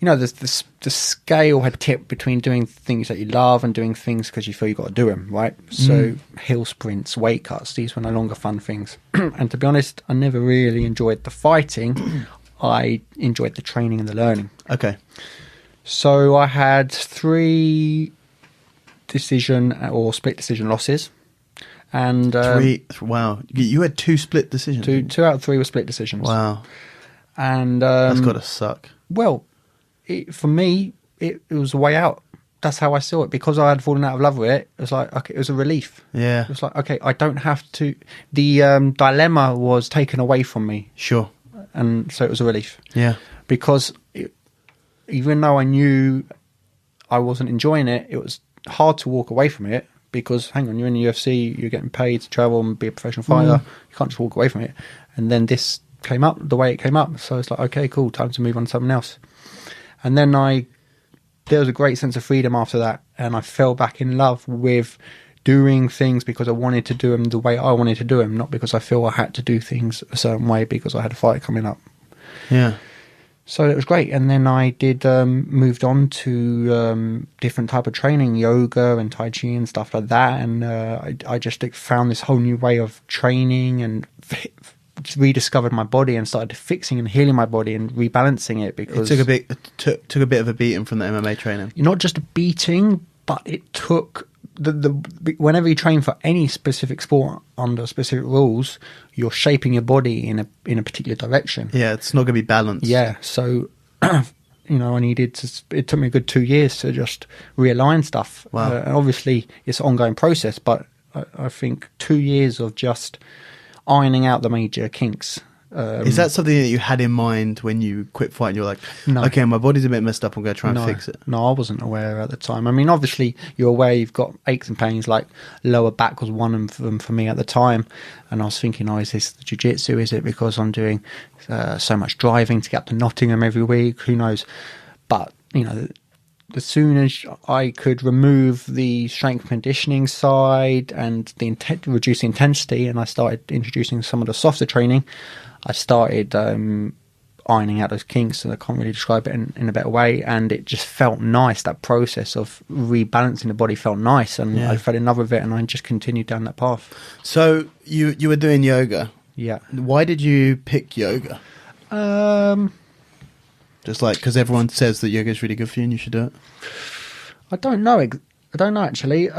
the scale had tipped between doing things that you love and doing things because you feel you've got to do them, right? So hill sprints, weight cuts, these were no longer fun things. And to be honest, I never really enjoyed the fighting. I enjoyed the training and the learning. Okay. So I had 3 decision or split decision losses. And 3, wow. You had 2 split decisions. 2 out of 3 were split decisions. Wow. And that's got to suck. Well, for me, it was a way out. That's how I saw it. Because I had fallen out of love with it, it was like, okay, it was a relief. Yeah. It was like, okay, I don't have to. The dilemma was taken away from me. Sure. And so it was a relief. Yeah. Because even though I knew I wasn't enjoying it, it was hard to walk away from it. Because, hang on, you're in the UFC, you're getting paid to travel and be a professional fighter. You can't just walk away from it. And then this came up the way it came up. So it's like, okay, cool, time to move on to something else. And then there was a great sense of freedom after that, and I fell back in love with doing things because I wanted to do them the way I wanted to do them, not because I feel I had to do things a certain way because I had a fight coming up. Yeah. So it was great, and then I did moved on to different type of training, yoga and Tai Chi and stuff like that, and I just found this whole new way of training and rediscovered my body and started fixing and healing my body and rebalancing it, because it took a bit of a beating from the MMA training. Not just a beating, but it took whenever you train for any specific sport under specific rules, you're shaping your body in a particular direction. Yeah, it's not going to be balanced. Yeah, so it took me a good 2 years to just realign stuff. Wow. And obviously it's an ongoing process, but I think 2 years of just ironing out the major kinks. Is that something that you had in mind when you quit fighting? You're like, no. Okay, my body's a bit messed up, I'm going to try and fix it. No, I wasn't aware at the time. I mean, obviously, you're aware you've got aches and pains, like lower back was one of them for me at the time. And I was thinking, is this the jiu-jitsu? Is it because I'm doing so much driving to get up to Nottingham every week? Who knows? But, as soon as I could remove the strength conditioning side and reduce the intensity, and I started introducing some of the softer training, I started ironing out those kinks, and I can't really describe it in a better way, and it just felt nice. That process of rebalancing the body felt nice, and I fell in love with it, and I just continued down that path. So you were doing yoga. Yeah. Why did you pick yoga? Just like because everyone says that yoga is really good for you and you should do it? I don't know. Actually.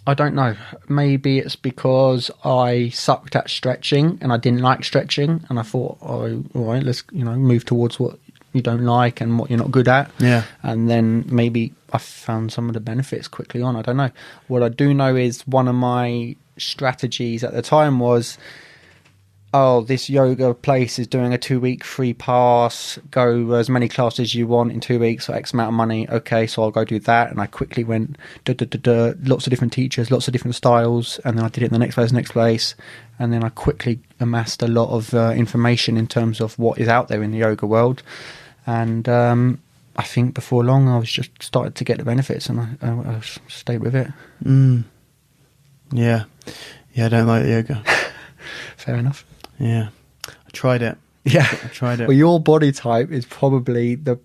I don't know. Maybe it's because I sucked at stretching and I didn't like stretching, and I thought, all right, let's move towards what you don't like and what you're not good at. Yeah. And then maybe I found some of the benefits quickly on. I don't know. What I do know is one of my strategies at the time was, this yoga place is doing a 2-week free pass, go as many classes as you want in 2 weeks for X amount of money. Okay, so I'll go do that. And I quickly went, lots of different teachers, lots of different styles. And then I did it in the next place. And then I quickly amassed a lot of information in terms of what is out there in the yoga world. And I think before long, I was just started to get the benefits, and I stayed with it. Yeah. I don't like yoga. Fair enough. Yeah, I tried it. Yeah, I tried it. Well, your body type is probably the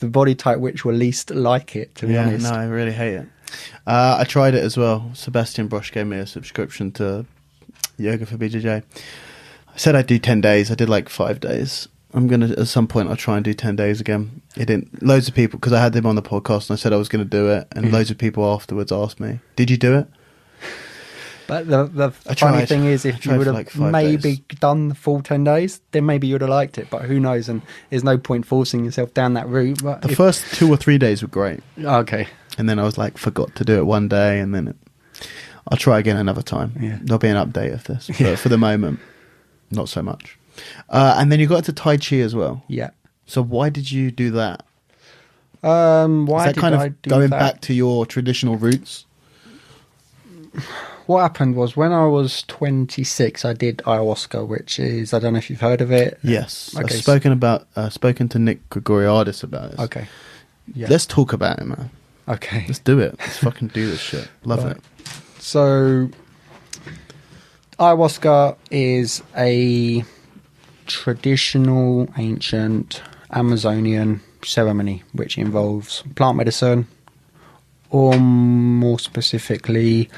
body type which will least like it, to be honest. No, I really hate it. I tried it as well. Sebastian Brosh gave me a subscription to Yoga for BJJ. I said I'd do 10 days. I did like 5 days. I'm going to, at some point, I'll try and do 10 days again. It didn't. Loads of people, because I had them on the podcast and I said I was going to do it, and loads of people afterwards asked me, did you do it? But the funny thing is, if you would have like maybe done the full 10 days, then maybe you would have liked it. But who knows? And there's no point forcing yourself down that route. But the first 2 or 3 days were great. Okay. And then I was like, forgot to do it one day, and then I'll try again another time. Yeah. There'll be an update of this. But for the moment, not so much. And then you got into Tai Chi as well. Yeah. So why did you do that? Why Is that did kind I of do going that? back to your traditional roots? What happened was, when I was 26, I did ayahuasca, which is, I don't know if you've heard of it. Yes. Okay. I've spoken to Nick Gregoriadis about this. Okay. Yeah. Let's talk about it, man. Okay. Let's do it. Let's fucking do this shit. Love it. So, ayahuasca is a traditional, ancient Amazonian ceremony which involves plant medicine, or more specifically,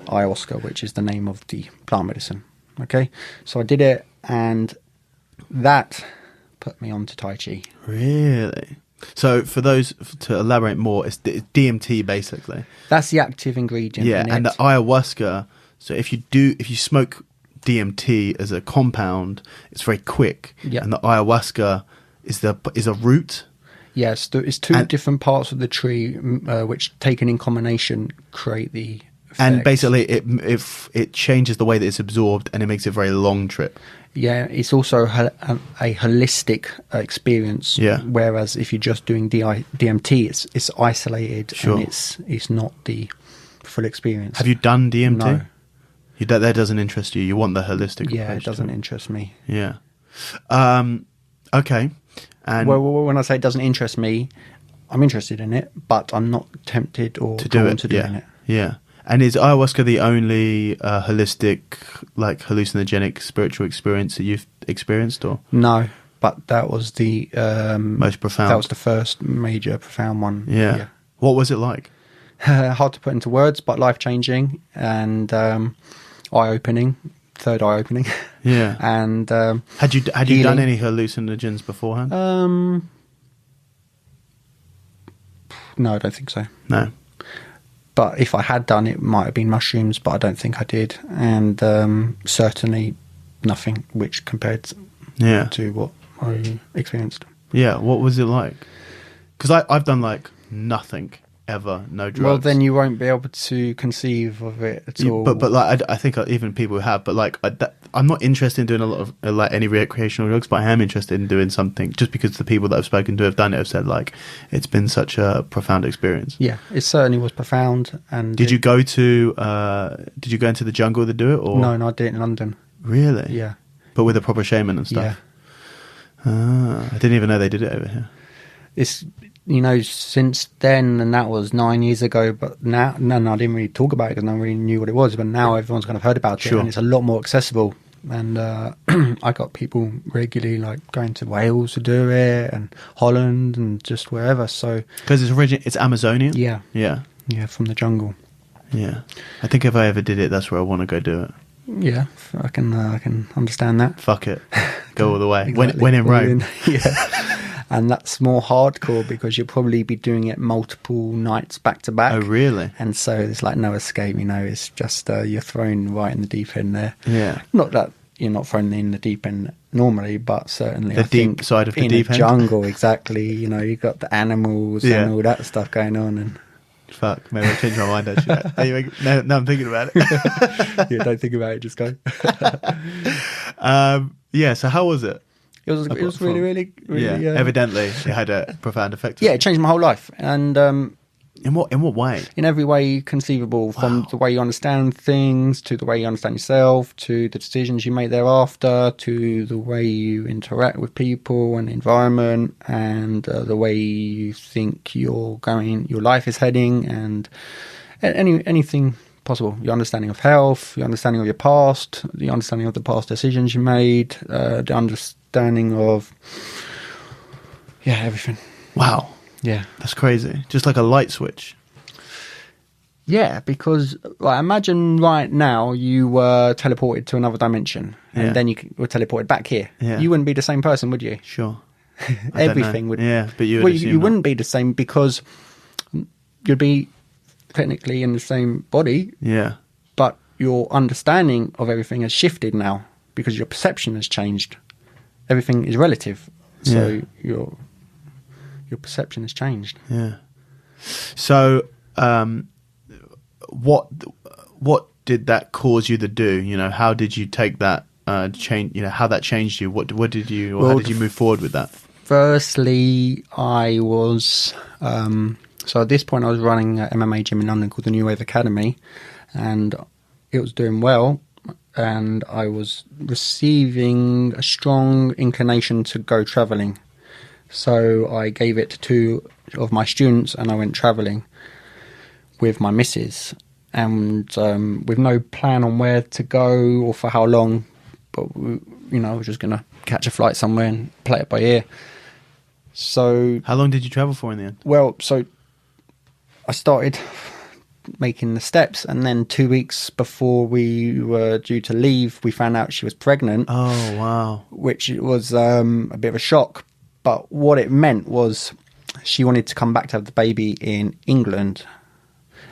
ayahuasca, which is the name of the plant medicine. Okay, so I did it, and that put me on to Tai Chi. Really? So for those, to elaborate more, it's DMT basically. That's the active ingredient. Yeah, in and it. the ayahuasca. So if you smoke DMT as a compound, it's very quick. Yeah. And the ayahuasca is a root. Yes, it's two different parts of the tree which, taken in combination, create the effect. And basically, it changes the way that it's absorbed, and it makes it a very long trip. Yeah, it's also a holistic experience. Yeah. Whereas if you're just doing DMT, it's isolated, Sure. and it's not the full experience. Have you done DMT? No. That doesn't interest you. You want the holistic Yeah, approach it doesn't to interest me. Yeah. Okay. And Well, when I say it doesn't interest me, I'm interested in it, but I'm not tempted or to do drawn it. to doing it. Yeah. And is ayahuasca the only holistic, like hallucinogenic spiritual experience that you've experienced, or No, but that was the most profound? That was the first major profound one. Yeah. What was it like? Hard to put into words, but life-changing and eye-opening, third eye-opening. Yeah. And Had you done any hallucinogens beforehand? no, I don't think so. No. But if I had done, it might have been mushrooms, but I don't think I did. And certainly nothing which compared to what I experienced. Yeah. What was it like? Because I've done like nothing ever, no drugs. Well, then you won't be able to conceive of it at all. But like I think even people who have, but like I'm not interested in doing a lot of like any recreational drugs, but I am interested in doing something just because the people that I've spoken to have done it have said like it's been such a profound experience. Yeah, it certainly was profound. And did you go into the jungle to do it, or No, I did it in London. Really? Yeah, but with a proper shaman and stuff. Yeah, I didn't even know they did it over here. It's since then, and that was 9 years ago. But now, I didn't really talk about it because no one really knew what it was. But now everyone's kind of heard about it, and it's a lot more accessible. And I got people regularly like going to Wales to do it, and Holland, and just wherever. So because it's Amazonian. Yeah, yeah, from the jungle. Yeah, I think if I ever did it, that's where I want to go do it. Yeah, I can understand that. Fuck it, go all the way. Exactly. When in Rome. Yeah. And that's more hardcore because you'll probably be doing it multiple nights back to back. Oh, really? And so there's like no escape, it's just you're thrown right in the deep end there. Yeah. Not that you're not thrown in the deep end normally, but certainly the deep side of the deep end. Jungle, exactly. You've got the animals and all that stuff going on. And fuck, maybe I'll change my mind actually. Anyway, now I'm thinking about it. Yeah, don't think about it, just go. Yeah, so how was it? It was really yeah. Evidently, it had a profound effect. Yeah, it changed my whole life, and in what way? In every way conceivable, from the way you understand things, to the way you understand yourself, to the decisions you make thereafter, to the way you interact with people and the environment, and the way you think your life is heading, and anything possible. Your understanding of health, your understanding of your past, the understanding of the past decisions you made, the understanding of everything. Wow. Yeah, that's crazy. Just like a light switch. Yeah, because imagine right now you were teleported to another dimension, and then you were teleported back here. Yeah. You wouldn't be the same person, would you? Sure. Everything would. Yeah, but you wouldn't be the same because you'd be technically in the same body. Yeah. But your understanding of everything has shifted now because your perception has changed. Everything is relative, so your perception has changed. Yeah. So, what did that cause you to do? How did you take that change? How that changed you? What did you? Or how did you move forward with that? Firstly, I was so at this point I was running an MMA gym in London called the New Wave Academy, and it was doing well. And I was receiving a strong inclination to go travelling. So I gave it to two of my students and I went travelling with my missus. And with no plan on where to go or for how long. But, I was just going to catch a flight somewhere and play it by ear. So... How long did you travel for in the end? Well, so I started making the steps, and then 2 weeks before we were due to leave, we found out she was pregnant. Oh, wow. Which was a bit of a shock. But what it meant was she wanted to come back to have the baby in England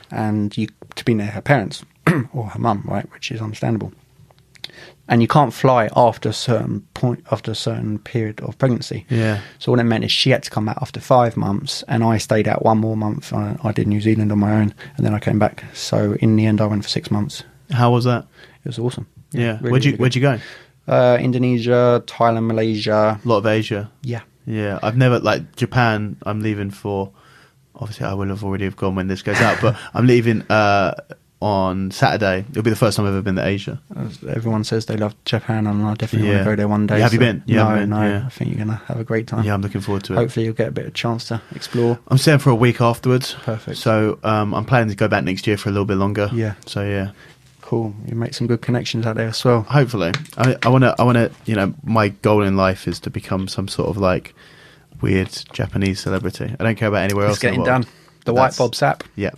and to be near her parents or her mum, right, which is understandable. And you can't fly after a certain point, after a certain period of pregnancy. Yeah. So what it meant is she had to come back after 5 months, and I stayed out 1 more month. I did New Zealand on my own, and then I came back. So in the end, I went for 6 months. How was that? It was awesome. Yeah. Really, Where'd you go? Indonesia, Thailand, Malaysia. A lot of Asia. Yeah. Yeah. I've never, like, Japan, I'm leaving for, obviously I will have already have gone when this goes out, but I'm leaving on Saturday. It'll be the first time I've ever been to Asia. Everyone says they love Japan, and I definitely want to go there one day. Have you been? No. Yeah. I think you're going to have a great time. Yeah, I'm looking forward to it. Hopefully you'll get a bit of chance to explore. I'm staying for a week afterwards. Perfect. So I'm planning to go back next year for a little bit longer. Yeah. So yeah. Cool. You make some good connections out there as well. Hopefully. I want to, you know, my goal in life is to become some sort of like weird Japanese celebrity. I don't care about anywhere else. It's getting done. The White Bob Sap. Yeah.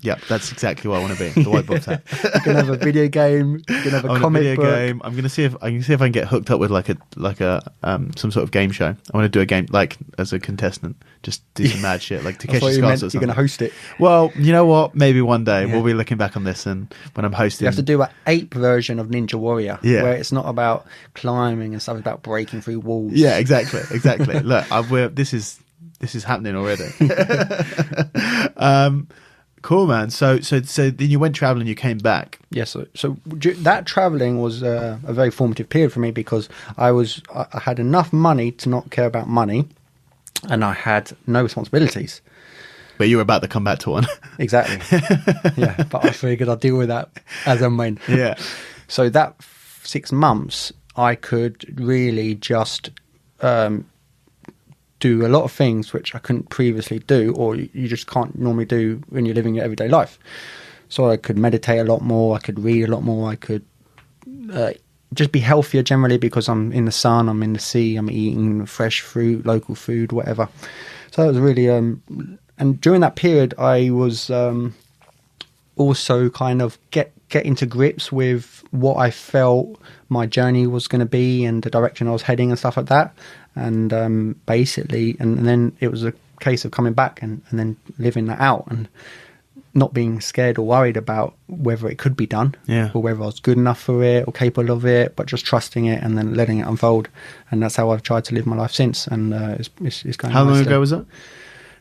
Yeah, that's exactly what I want to be. The White Bob Sap. You can have a video game. You can have a comic book. Game. I'm gonna see if I can get hooked up with like a some sort of game show. I want to do a game like as a contestant, just do some mad shit like Takeshi's Castle or something. You're gonna host it. Well, you know what? Maybe one day we'll be looking back on this, and when I'm hosting, you have to do an ape version of Ninja Warrior, where it's not about climbing and stuff; it's about breaking through walls. Yeah, exactly. Look, this is happening already. Cool, man. So then you went traveling, you came back. Yes. So that traveling was a very formative period for me, because I had enough money to not care about money, and I had no responsibilities. But you were about to come back to one. Exactly. Yeah. But I figured I'd deal with that as and when. Yeah. So that 6 months, I could really just do a lot of things which I couldn't previously do, or you just can't normally do when you're living your everyday life. So I could meditate a lot more, I could read a lot more, I could just be healthier generally, because I'm in the sun, I'm in the sea, I'm eating fresh fruit, local food, whatever. So that was really and during that period I was also kind of getting to grips with what I felt my journey was going to be and the direction I was heading and stuff like that. And basically, and then it was a case of coming back and then living that out and not being scared or worried about whether it could be done, or whether I was good enough for it or capable of it, but just trusting it and then letting it unfold. And that's how I've tried to live my life since. And it's going. How long ago was that?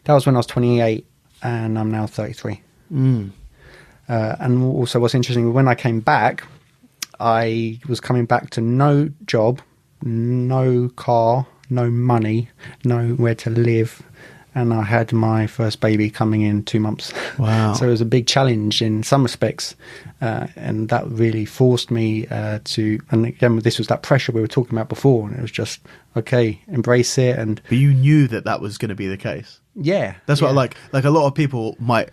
That was when I was 28, and I'm now 33. And also, what's interesting, when I came back, I was coming back to no job, no car, no money, nowhere to live, and I had my first baby coming in 2 months. Wow. So it was a big challenge in some respects, and that really forced me to, and again, this was that pressure we were talking about before, and it was just, okay, embrace it. But you knew that was going to be the case. Yeah. That's what I like a lot of people might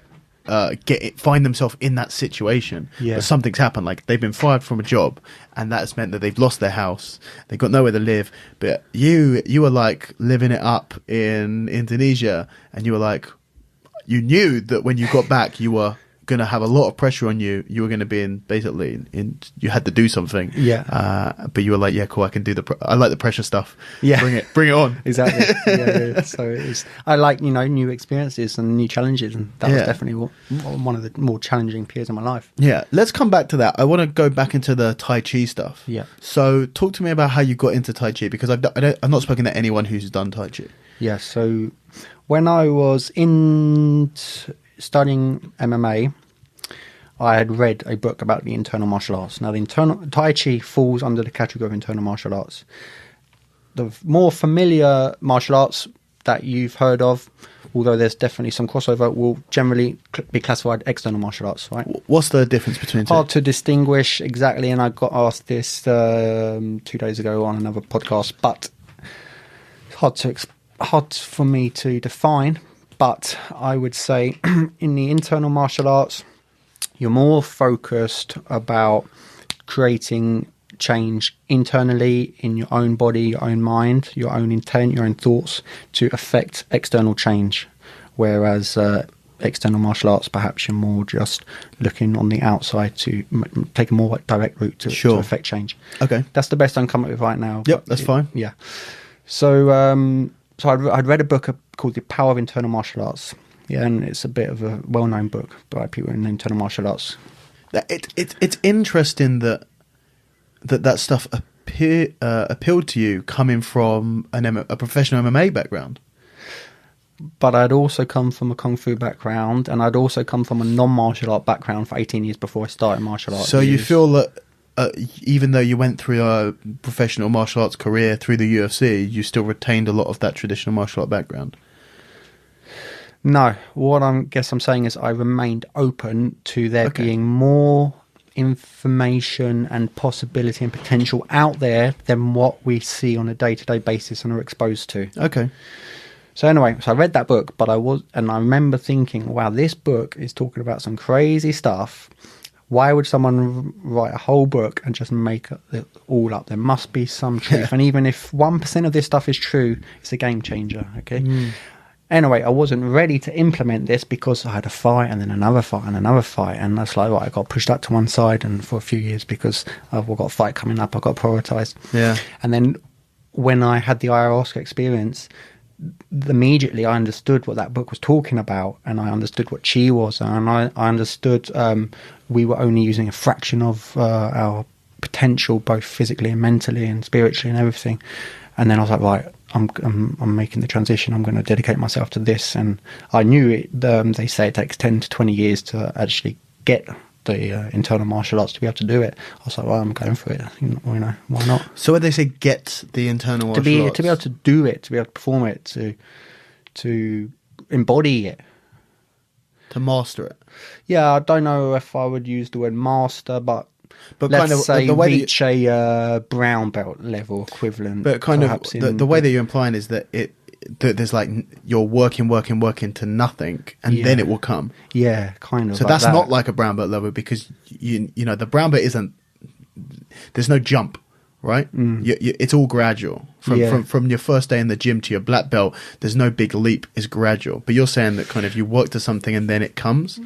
find themselves in that situation, but something's happened, like they've been fired from a job, and that's meant that they've lost their house, they've got nowhere to live. But you were like living it up in Indonesia, and you were like, you knew that when you got back you were going to have a lot of pressure on you. You were going to be you had to do something. But you were like, yeah, cool, I can do I like the pressure stuff. Yeah. Bring it on. Exactly. Yeah. So it was, I like, new experiences and new challenges, and that was definitely one of the more challenging periods of my life. Yeah. Let's come back to that. I want to go back into the Tai Chi stuff. Yeah. So talk to me about how you got into Tai Chi, because I've not spoken to anyone who's done Tai Chi. Yeah. So when I was studying MMA, I had read a book about the internal martial arts. Now, the Tai Chi falls under the category of internal martial arts. The more familiar martial arts that you've heard of, although there's definitely some crossover, will generally be classified external martial arts, right? What's the difference between two? Hard to distinguish exactly, and I got asked this 2 days ago on another podcast, but it's hard for me to define. But I would say in the internal martial arts, you're more focused about creating change internally in your own body, your own mind, your own intent, your own thoughts to affect external change. Whereas external martial arts, perhaps you're more just looking on the outside to take a more direct route to affect change. Okay. That's the best I can come up with right now. Yep, that's fine. Yeah. So I'd read a book called The Power of Internal Martial Arts. Yeah, and it's a bit of a well-known book by people in internal martial arts. It's interesting that that stuff appealed to you coming from a professional MMA background. But I'd also come from a Kung Fu background, and I'd also come from a non-martial art background for 18 years before I started martial arts. So you feel that even though you went through a professional martial arts career through the UFC, you still retained a lot of that traditional martial art background? No. What I'm saying is I remained open to there being more information and possibility and potential out there than what we see on a day-to-day basis and are exposed to. Okay. So anyway, I read that book, but I remember thinking, wow, this book is talking about some crazy stuff. Why would someone write a whole book and just make it all up? There must be some truth. And even if 1% of this stuff is true, it's a game changer, okay? Anyway, I wasn't ready to implement this because I had a fight and then another fight and another fight. And that's like, right, I got pushed that to one side and for a few years because I've got a fight coming up, I got prioritized. Yeah. And then when I had the ayahuasca experience, immediately I understood what that book was talking about, and I understood what chi was, and I understood we were only using a fraction of our potential, both physically and mentally and spiritually and everything. And then I was like, right, I'm making the transition. I'm going to dedicate myself to this. And I knew it. They say it takes 10 to 20 years to actually get the internal martial arts to be able to do it. I was like, well, I'm going for it. Why not? So when they say get the internal martial arts? To be able to do it, to be able to perform it, to embody it. To master it? Yeah, I don't know if I would use the word master, but let's kind of say the way reach a brown belt level equivalent. But kind of the way that you're implying is that that there's like you're working to nothing, and then it will come. Yeah, kind of. So like that's that. not like a brown belt level, because you know the brown belt isn't. There's no jump, right? It's all gradual. From your first day in the gym to your black belt, there's no big leap. It's gradual. But you're saying that kind of you work to something and then it comes.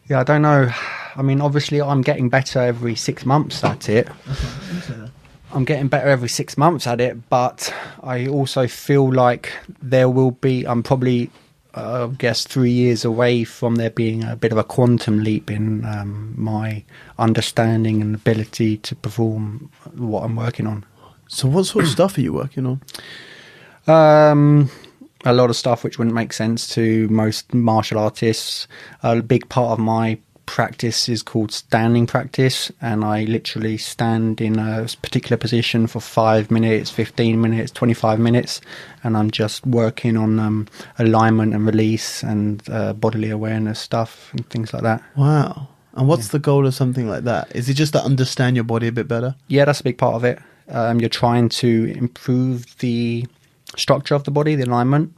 Yeah, I don't know. I mean, obviously, I'm getting better every 6 months at it. I'm getting better every 6 months at it, but I also feel like I'm probably, I guess, 3 years away from there being a bit of a quantum leap in my understanding and ability to perform what I'm working on. So what sort of stuff are you working on? A lot of stuff which wouldn't make sense to most martial artists. A big part of my practice is called standing practice, and I literally stand in a particular position for 5 minutes, 15 minutes, 25 minutes, and I'm just working on alignment and release and bodily awareness stuff and things like that. Wow. And what's the goal of something like that? Is it just to understand your body a bit better? Yeah, that's a big part of it. You're trying to improve the structure of the body, the alignment,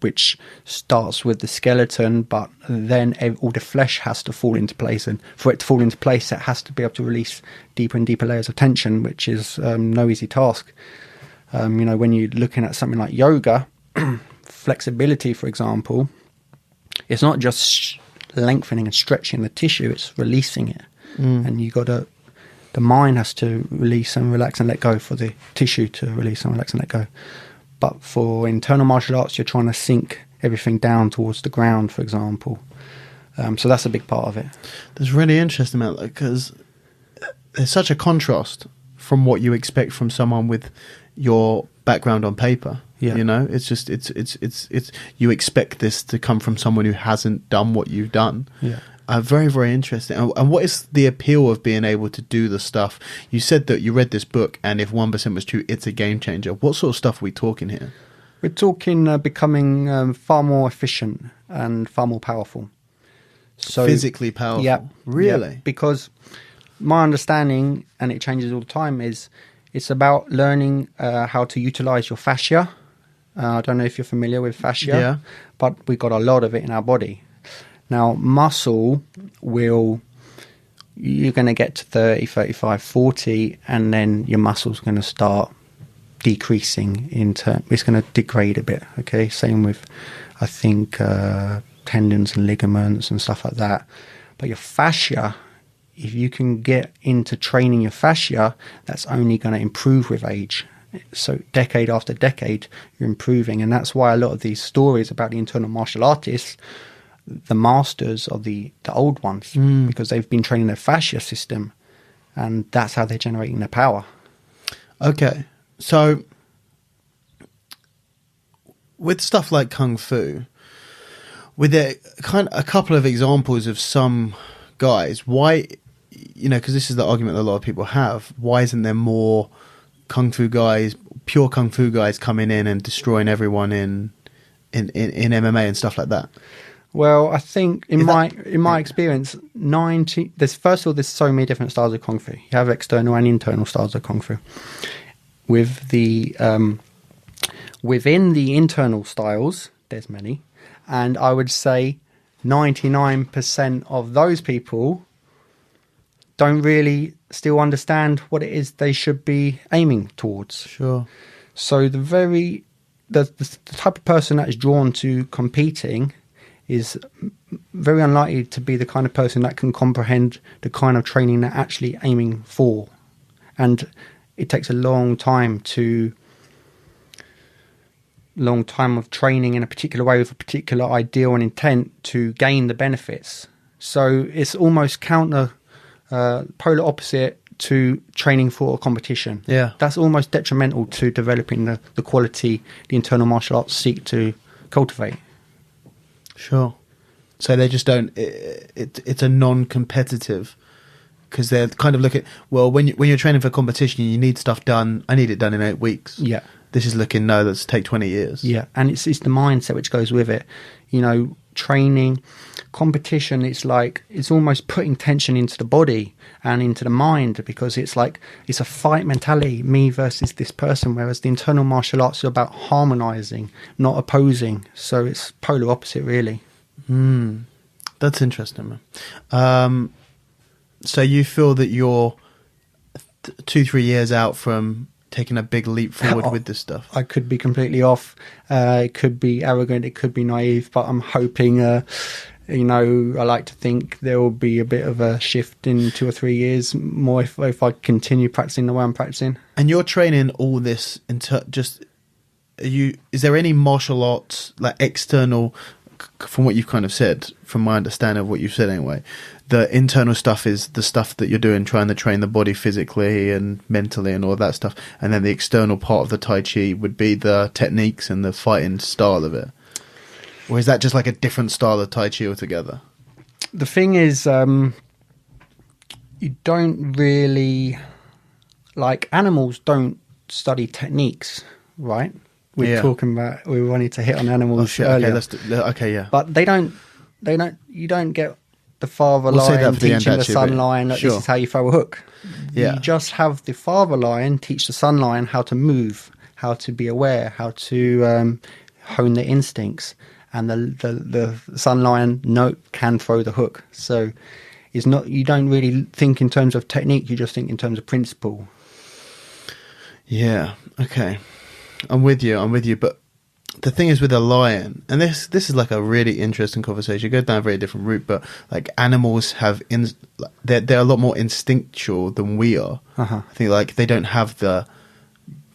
which starts with the skeleton, but then all the flesh has to fall into place, and for it to fall into place it has to be able to release deeper and deeper layers of tension, which is no easy task. When you're looking at something like yoga, flexibility, for example, it's not just lengthening and stretching the tissue, it's releasing it. And the mind has to release and relax and let go for the tissue to release and relax and let go. But for internal martial arts, you're trying to sink everything down towards the ground, for example. So that's a big part of it. That's really interesting, man, because there's such a contrast from what you expect from someone with your background on paper. Yeah. You know, it's just it's you expect this to come from someone who hasn't done what you've done. Yeah. Very, very interesting. And what is the appeal of being able to do the stuff? You said that you read this book, and if 1% was true, it's a game changer. What sort of stuff are we talking here? We're talking becoming far more efficient and far more powerful. So physically powerful? Yeah. Really? Yeah, because my understanding, and it changes all the time, is it's about learning how to utilize your fascia. I don't know if you're familiar with fascia, but we've got a lot of it in our body. Now, muscle you're going to get to 30, 35, 40, and then your muscle's going to start decreasing it's going to degrade a bit, okay? Same with, I think, tendons and ligaments and stuff like that. But your fascia, if you can get into training your fascia, that's only going to improve with age. So decade after decade, you're improving. And that's why a lot of these stories about the internal martial artists, the masters are the old ones, because they've been training their fascia system. and that's how they're generating their power. Okay, so with stuff like Kung Fu, with there kind of a couple of examples of some guys, why, because this is the argument that a lot of people have, why isn't there more Kung Fu guys, pure Kung Fu guys coming in and destroying everyone in MMA and stuff like that? Well, I think in my experience, there's so many different styles of Kung Fu. You have external and internal styles of Kung Fu. With the within the internal styles, there's many, and I would say 99% of those people don't really still understand what it is they should be aiming towards. Sure. So the type of person that is drawn to competing is very unlikely to be the kind of person that can comprehend the kind of training they're actually aiming for. And it takes a long time of training in a particular way with a particular ideal and intent to gain the benefits. So it's almost polar opposite to training for a competition. Yeah. That's almost detrimental to developing the quality the internal martial arts seek to cultivate. Sure. So they just don't. It's a non-competitive, because they're kind of looking. Well, when you're training for competition, you need stuff done. I need it done in 8 weeks. Yeah. This is looking, no, that's take 20 years. Yeah, and it's the mindset which goes with it. Training, competition, it's almost putting tension into the body and into the mind, because it's a fight mentality, me versus this person, whereas the internal martial arts are about harmonizing, not opposing. So it's polar opposite, really. That's interesting, man. So you feel that you're 2-3 years out from taking a big leap forward with this stuff? I could be completely off. It could be arrogant. It could be naive. But I'm hoping, I like to think there will be a bit of a shift in 2 or 3 years more if I continue practicing the way I'm practicing. And you're training all this is there any martial arts, like external, from what you've kind of said, from my understanding of what you've said anyway, the internal stuff is the stuff that you're doing, trying to train the body physically and mentally and all of that stuff, and then the external part of the Tai Chi would be the techniques and the fighting style of it? Or is that just like a different style of Tai Chi altogether? The thing is, you don't really, like, animals don't study techniques, right? We wanted to hit on animals earlier. Okay, yeah. But you don't get the father lion teaching the son lion that this is how you throw a hook. Yeah. You just have the father lion teach the son lion how to move, how to be aware, how to hone their instincts. And the son lion can throw the hook. So you don't really think in terms of technique, you just think in terms of principle. Yeah, okay. I'm with you, but the thing is with a lion, and this is like a really interesting conversation. It goes down a very different route, but like animals have they're a lot more instinctual than we are. Uh-huh. I think like they don't have the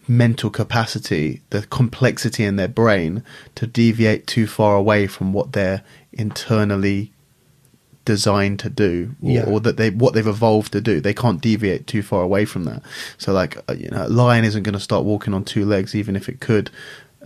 mental capacity, the complexity in their brain to deviate too far away from what they're internally designed to do, or that what they've evolved to do. They can't deviate too far away from that. So like a lion isn't going to start walking on 2 legs, even if it could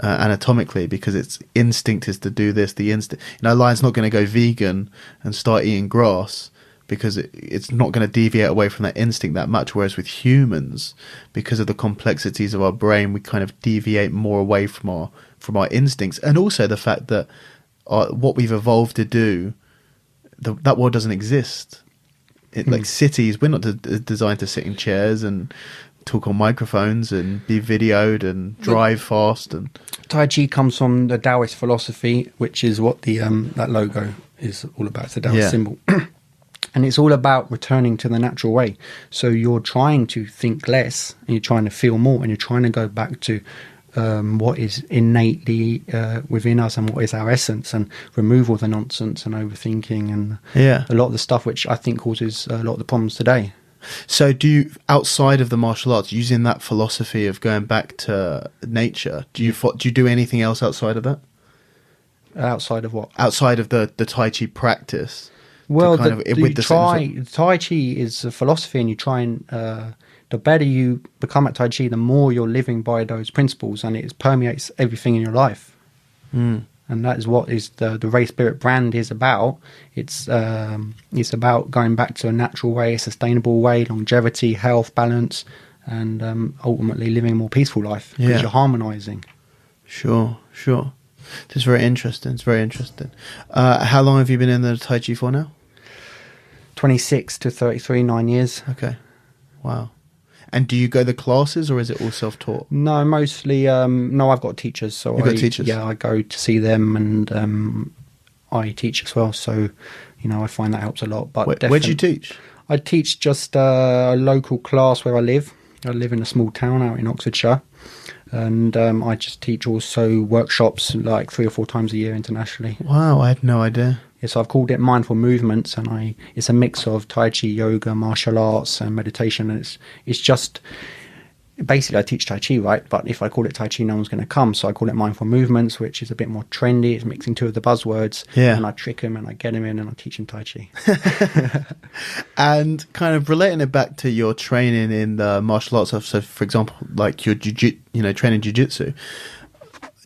anatomically, because its instinct is to do this. The instinct, a lion's not going to go vegan and start eating grass, because it's not going to deviate away from that instinct that much. Whereas with humans, because of the complexities of our brain, we kind of deviate more away from our instincts, and also the fact that what we've evolved to do, that world doesn't exist. Like cities, we're not designed to sit in chairs and talk on microphones and be videoed and drive fast. And Tai Chi comes from the Taoist philosophy, which is what the that logo is all about. It's the Taoist symbol. And it's all about returning to the natural way. So you're trying to think less, and you're trying to feel more, and you're trying to go back to what is innately within us and what is our essence, and remove all the nonsense and overthinking and a lot of the stuff which I think causes a lot of the problems today. So do you, outside of the martial arts, using that philosophy of going back to nature, do you do anything else outside of that? Outside of what? Outside of the Tai Chi practice. Well, kind the Tai Chi is a philosophy, and you try and the better you become at Tai Chi, the more you're living by those principles, and it permeates everything in your life. And that is what is the Ray Spirit brand is about. It's about going back to a natural way, a sustainable way, longevity, health, balance, and ultimately living a more peaceful life because you're harmonizing. Sure. It's very interesting. It's very interesting. How long have you been in the Tai Chi for now? 26 to 33, 9 years. Okay. Wow. And do you go the classes, or is it all self-taught? No, mostly. No, I've got teachers. So You've got teachers? Yeah, I go to see them, and I teach as well. So, I find that helps a lot. But where do you teach? I teach just a local class where I live. I live in a small town out in Oxfordshire. And I just teach also workshops like 3 or 4 times a year internationally. Wow, I had no idea. Yeah, so I've called it Mindful Movements, and it's a mix of Tai Chi, yoga, martial arts, and meditation. And it's just basically I teach Tai Chi, right? But if I call it Tai Chi, no one's going to come. So I call it Mindful Movements, which is a bit more trendy. It's mixing 2 of the buzzwords. Yeah. And I trick them and I get them in and I teach them Tai Chi. And kind of relating it back to your training in the martial arts stuff. So, for example, like your training jiu-jitsu,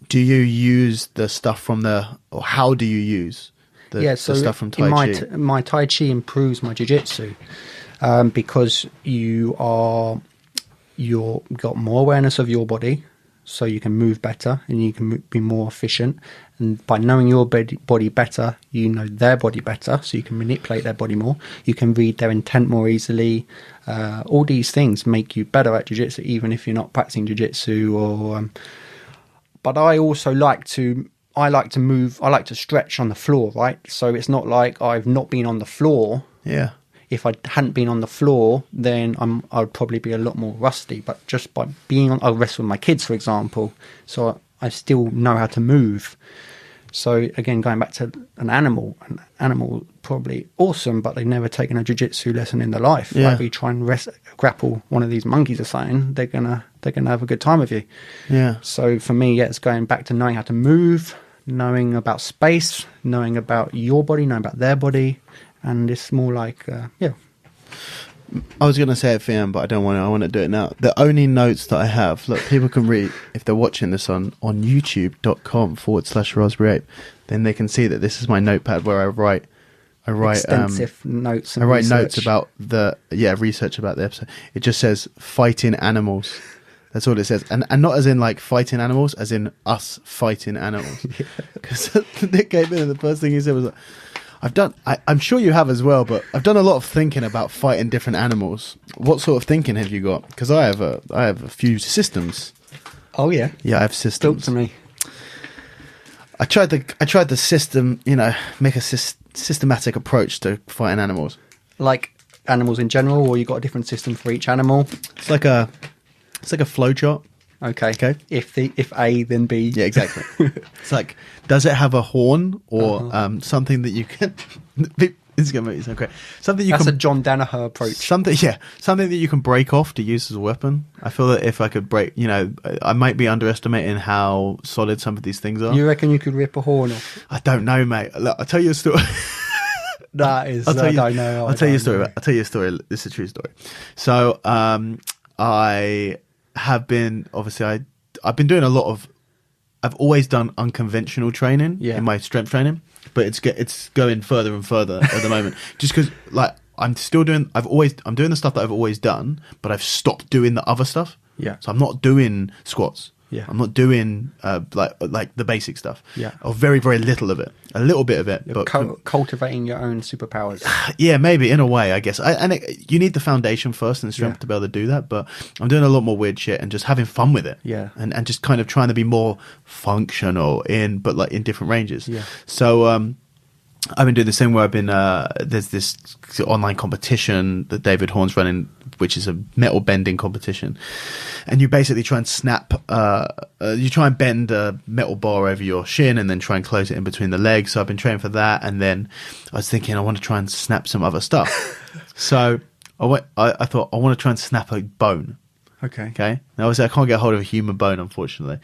do you use the stuff from or how do you use the stuff from Tai Chi? My Tai Chi improves my jiu-jitsu because you've got more awareness of your body, so you can move better and you can be more efficient. And by knowing your body better, you know their body better, so you can manipulate their body more. You can read their intent more easily. All these things make you better at jiu-jitsu, even if you're not practicing jiu-jitsu. But I also like to move. I like to stretch on the floor, right? So it's not like I've not been on the floor. Yeah. If I hadn't been on the floor, then I would probably be a lot more rusty. But just by being I wrestle with my kids, for example, so I still know how to move. So again, going back to an animal probably awesome, but they've never taken a jiu-jitsu lesson in their life. Yeah. Like we try and grapple one of these monkeys or something, they're gonna have a good time with you. Yeah. So for me, it's going back to knowing how to move, knowing about space, knowing about your body, knowing about their body. And it's more like, I was going to say it for him, but I don't want to. I want to do it now. The only notes that I have, look, people can read, if they're watching this on youtube.com/raspberry ape, then they can see that this is my notepad where I write extensive notes. And I write research. notes about research about the episode. It just says fighting animals. That's all it says. And not as in like fighting animals, as in us fighting animals. Because Nick came in and the first thing he said was like, I'm sure you have as well, but I've done a lot of thinking about fighting different animals. What sort of thinking have you got? Because I have a few systems. Oh yeah, I have systems. Talk to me. I tried the system, make a systematic approach to fighting animals. Like animals in general, or you got a different system for each animal? It's like a flow chart. Okay. If A, then B. Yeah, exactly. It's like, does it have a horn or something that you can? This is gonna make you sound great. Something That's a John Danaher approach. Something that you can break off to use as a weapon. I feel that if I could break, I might be underestimating how solid some of these things are. You reckon you could rip a horn off? I don't know, mate. Look, I'll tell you a story. I'll tell you a story. I'll tell you a story. This is a true story. So, I have been I've been doing a lot of. I've always done unconventional training in my strength training, but it's going further and further at the moment. Just because, I'm doing the stuff that I've always done, but I've stopped doing the other stuff. Yeah. So I'm not doing squats. Yeah. I'm not doing like the basic stuff. Yeah. Or very, very little of it. A little bit of it. You're but cultivating your own superpowers. Yeah, maybe in a way, I guess. You need the foundation first and strength to be able to do that. But I'm doing a lot more weird shit and just having fun with it. Yeah. And just kind of trying to be more functional in different ranges. Yeah. So I've been doing this thing where I've been there's this online competition that David Horn's running, which is a metal bending competition, and you basically try and bend a metal bar over your shin and then try and close it in between the legs. So I've been training for that, and then I was thinking I want to try and snap some other stuff. So I thought I want to try and snap a bone. Okay. Now obviously I can't get hold of a human bone, unfortunately.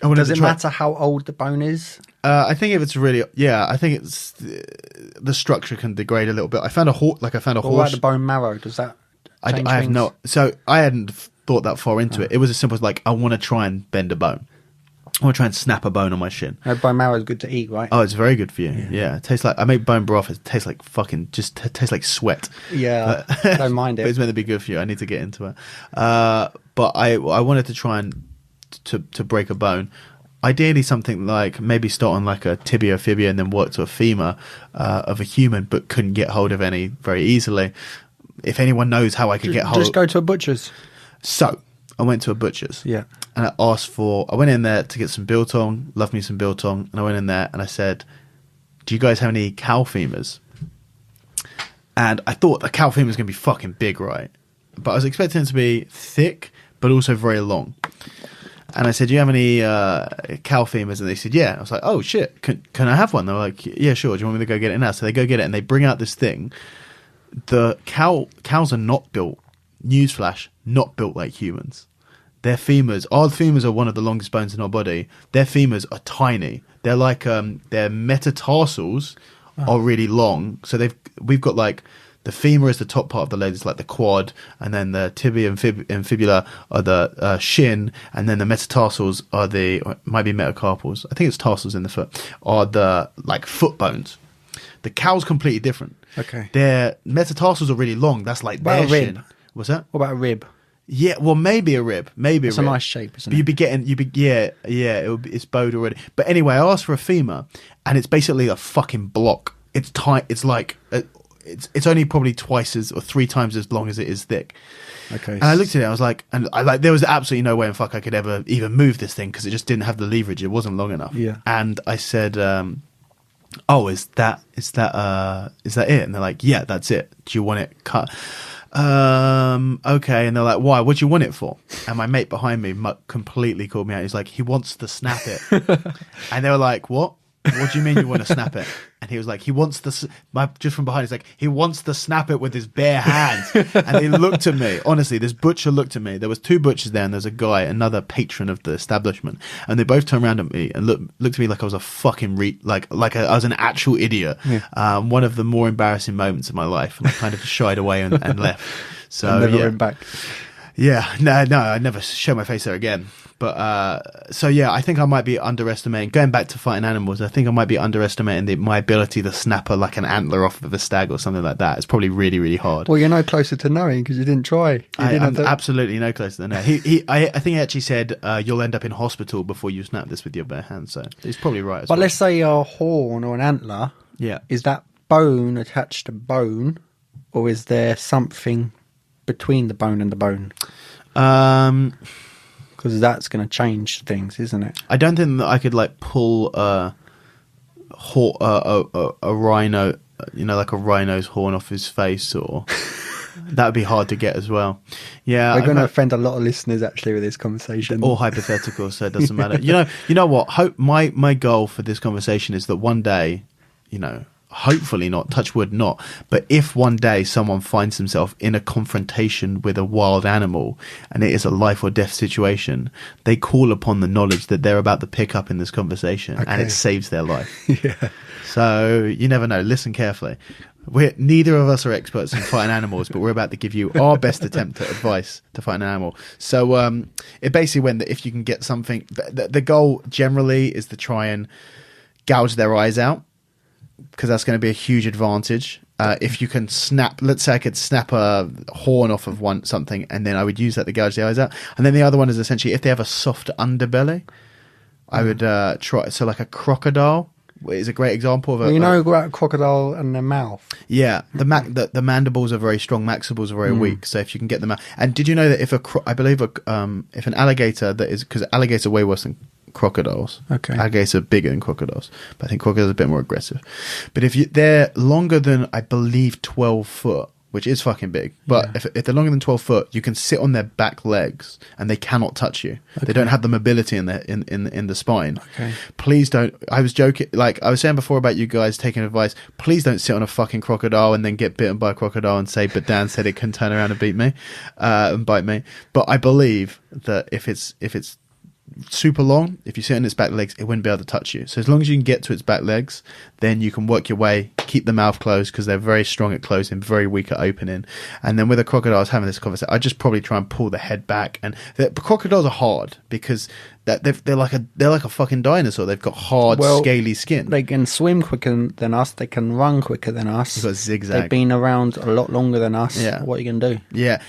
Does it matter how old the bone is? I think if it's really, I think it's the structure can degrade a little bit. I found a horse. What about the bone marrow? Does that? I have no. So I hadn't thought that far into it. It was as simple as like I want to try and bend a bone. I want to try and snap a bone on my shin. Bone marrow is good to eat, right? Oh, it's very good for you. Yeah, it tastes like I make bone broth. It tastes like fucking tastes like sweat. Yeah, don't mind it. But it's meant to be good for you. I need to get into it. But I wanted to try and to break a bone. Ideally, something like maybe start on like a tibia, fibula, and then work to a femur of a human, but couldn't get hold of any very easily. If anyone knows how I could get hold, just go to a butcher's. So I went to a butcher's. Yeah. And I went in there to get some biltong, love me some biltong, and I went in there and I said, do you guys have any cow femurs? And I thought the cow femur was going to be fucking big, right? But I was expecting it to be thick, but also very long. And I said, do you have any cow femurs? And they said, yeah. I was like, oh shit, can I have one? They were like, yeah, sure. Do you want me to go get it now? So they go get it and they bring out this thing. The cows are not built, newsflash, not built like humans. Our femurs are one of the longest bones in our body. Their femurs are tiny. They're like their metatarsals are really long. So we've got like the femur is the top part of the leg, it's like the quad, and then the tibia and fibula are the shin, and then the metatarsals are might be metacarpals. I think it's tarsals in the foot are the like foot bones. The cow's completely different. Okay. Their metatarsals are really long. That's like their shin. What's that? What about a rib? Yeah, well, maybe a rib. It's a nice shape, isn't it? It's bowed already. But anyway, I asked for a femur, and it's basically a fucking block. It's tight. It's like it's only probably twice as or 3 times as long as it is thick. Okay. And I looked at it. I was like, there was absolutely no way in fuck I could ever even move this thing because it just didn't have the leverage. It wasn't long enough. Yeah. And I said, "Oh, is that it?" And they're like, "Yeah, that's it. Do you want it cut?" Okay. And they're like, why? What do you want it for? And my mate behind me completely called me out. He's like, he wants to snap it. And they were like, what? What do you mean you want to snap it? And he was like, he wants just from behind, he's like, he wants to snap it with his bare hands. And they looked at me. Honestly, this butcher looked at me. There was 2 butchers there, and there's a guy, another patron of the establishment. And they both turned around at me and looked at me like I was a fucking I was an actual idiot. Yeah. One of the more embarrassing moments of my life. And I kind of shied away and left. So I never went back. Yeah, no, I never show my face there again. But I think I might be underestimating. Going back to fighting animals, I think I might be underestimating my ability to snap like an antler off of a stag or something like that. It's probably really, really hard. Well, you're no closer to knowing because you didn't try. I'm absolutely no closer than that. I think he actually said you'll end up in hospital before you snap this with your bare hands. So he's probably right. But let's say a horn or an antler. Yeah, is that bone attached to bone, or is there something between the bone and the bone? Because that's going to change things, isn't it? I don't think that I could like pull a rhino, like a rhino's horn off his face, or that would be hard to get as well. Yeah, we're going to offend a lot of listeners actually with this conversation. Or hypothetical, so it doesn't matter. You know what? My goal for this conversation is that one day, hopefully not, touch wood not, but if one day someone finds himself in a confrontation with a wild animal and it is a life or death situation, they call upon the knowledge that they're about to pick up in this conversation, and it saves their life. Yeah. So you never know. Listen carefully. Neither of us are experts in fighting animals, but we're about to give you our best attempt at advice to fight an animal. So it basically went that if you can get something, the goal generally is to try and gouge their eyes out, because that's going to be a huge advantage. If you can snap, let's say I could snap a horn off of something, and then I would use that to gouge the eyes out. And then the other one is essentially if they have a soft underbelly, I would try. So like a crocodile is a great example of a crocodile and their mouth. Yeah, the mandibles are very strong, maxillars are very weak. So if you can get them out, and did you know that if an alligator because alligators are way worse than crocodiles. Okay. Alligators are bigger than crocodiles, but I think crocodiles are a bit more aggressive. But they're longer than, I believe, 12 foot, which is fucking big. But if they're longer than 12 foot, you can sit on their back legs and they cannot touch you. Okay. They don't have the mobility in the spine. Okay. Please don't. I was joking, like I was saying before about you guys taking advice. Please don't sit on a fucking crocodile and then get bitten by a crocodile and say, "But Dan said it can turn around and beat me and bite me." But I believe that if it's super long, if you sit on its back legs, it wouldn't be able to touch you. So as long as you can get to its back legs, then you can work your way, keep the mouth closed because they're very strong at closing, very weak at opening. And then with a crocodile, I was having this conversation, I just probably try and pull the head back. And crocodiles are hard because they're like a fucking dinosaur. They've got hard, scaly skin. They can swim quicker than us. They can run quicker than us. They've got zigzag. They've been around a lot longer than us. Yeah. What are you going to do? Yeah.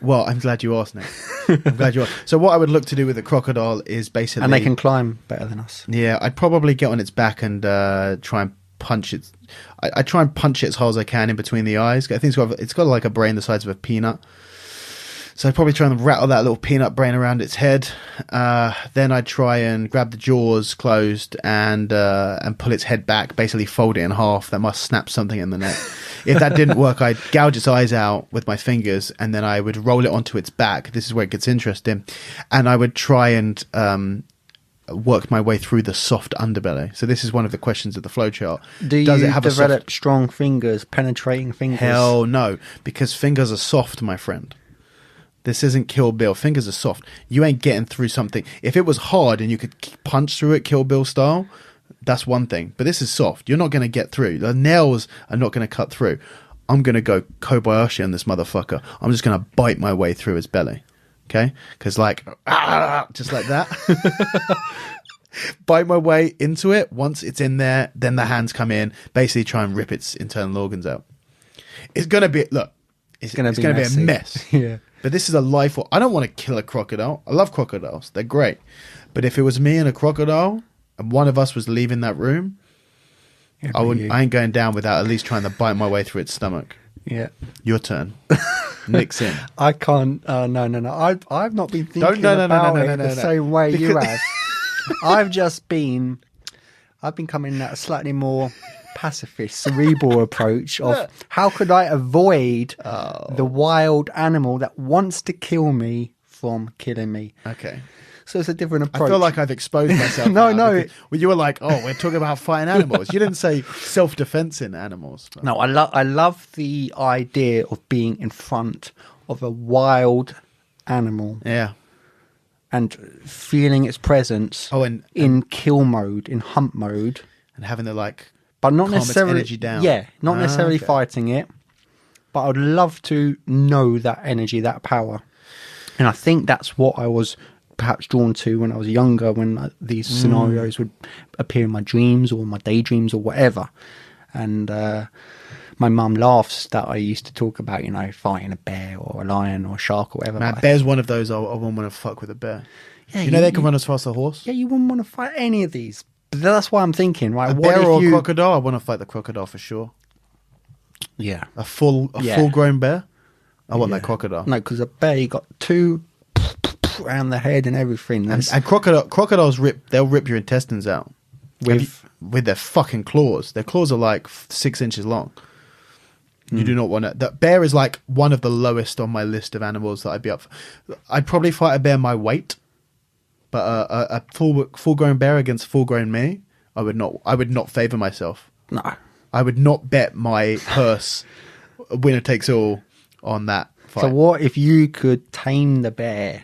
Well, I'm glad you asked, Nick. I'm glad you asked. So what I would look to do with a crocodile is basically... And they can climb better than us. Yeah, I'd probably get on its back and try and punch it. I try and punch it as hard as I can in between the eyes. I think it's got like a brain the size of a peanut. So I'd probably try and rattle that little peanut brain around its head. Then I'd try and grab the jaws closed and pull its head back, basically fold it in half. That must snap something in the neck. If that didn't work, I'd gouge its eyes out with my fingers, and then I would roll it onto its back. This is where it gets interesting. And I would try and work my way through the soft underbelly. So this is one of the questions of the flowchart. Does it have develop strong fingers, penetrating fingers? Hell no, because fingers are soft, my friend. This isn't Kill Bill. Fingers are soft. You ain't getting through something. If it was hard and you could punch through it Kill Bill style, that's one thing. But this is soft. You're not going to get through. The nails are not going to cut through. I'm going to go Kobayashi on this motherfucker. I'm just going to bite my way through his belly. Okay? Because just like that. Bite my way into it. Once it's in there, then the hands come in. Basically try and rip its internal organs out. It's going to be... Look. It's going to be a mess. Yeah. But this is a life. I don't want to kill a crocodile. I love crocodiles. They're great. But if it was me and a crocodile and one of us was leaving that room, I ain't going down without at least trying to bite my way through its stomach. Yeah. Your turn. Nick's in. I can't. No. I've not been thinking about it the same way you have. I've been coming at a slightly more pacifist, cerebral approach of how could I avoid the wild animal that wants to kill me from killing me. Okay. So it's a different approach. I feel like I've exposed myself. No. Well, you were like, we're talking about fighting animals. You didn't say self-defense in animals. But. No, I love the idea of being in front of a wild animal. Yeah. And feeling its presence in kill mode, in hunt mode. And having the but not necessarily energy down. Yeah, not necessarily fighting it, but I'd love to know that energy, that power. And I think that's what I was perhaps drawn to when I was younger, when these scenarios would appear in my dreams or my daydreams or whatever. And my mum laughs that I used to talk about, fighting a bear or a lion or a shark or whatever. Man, bear's one of those I wouldn't want to fuck with a bear. Yeah, they can run as fast as a horse. Yeah, you wouldn't want to fight any of these. But that's why I'm thinking, right? A bear or a crocodile? I want to fight the crocodile for sure. Yeah. A full-grown bear? I want that crocodile. No, because a bear, you got two around the head and everything. And crocodiles they'll rip your intestines out with their fucking claws. Their claws are like 6 inches long. You do not want to. The bear is like one of the lowest on my list of animals that I'd be up for. I'd probably fight a bear my weight. But a full-grown bear against full-grown me, I would not favour myself. No. I would not bet my purse winner takes all on that fight. So what if you could tame the bear?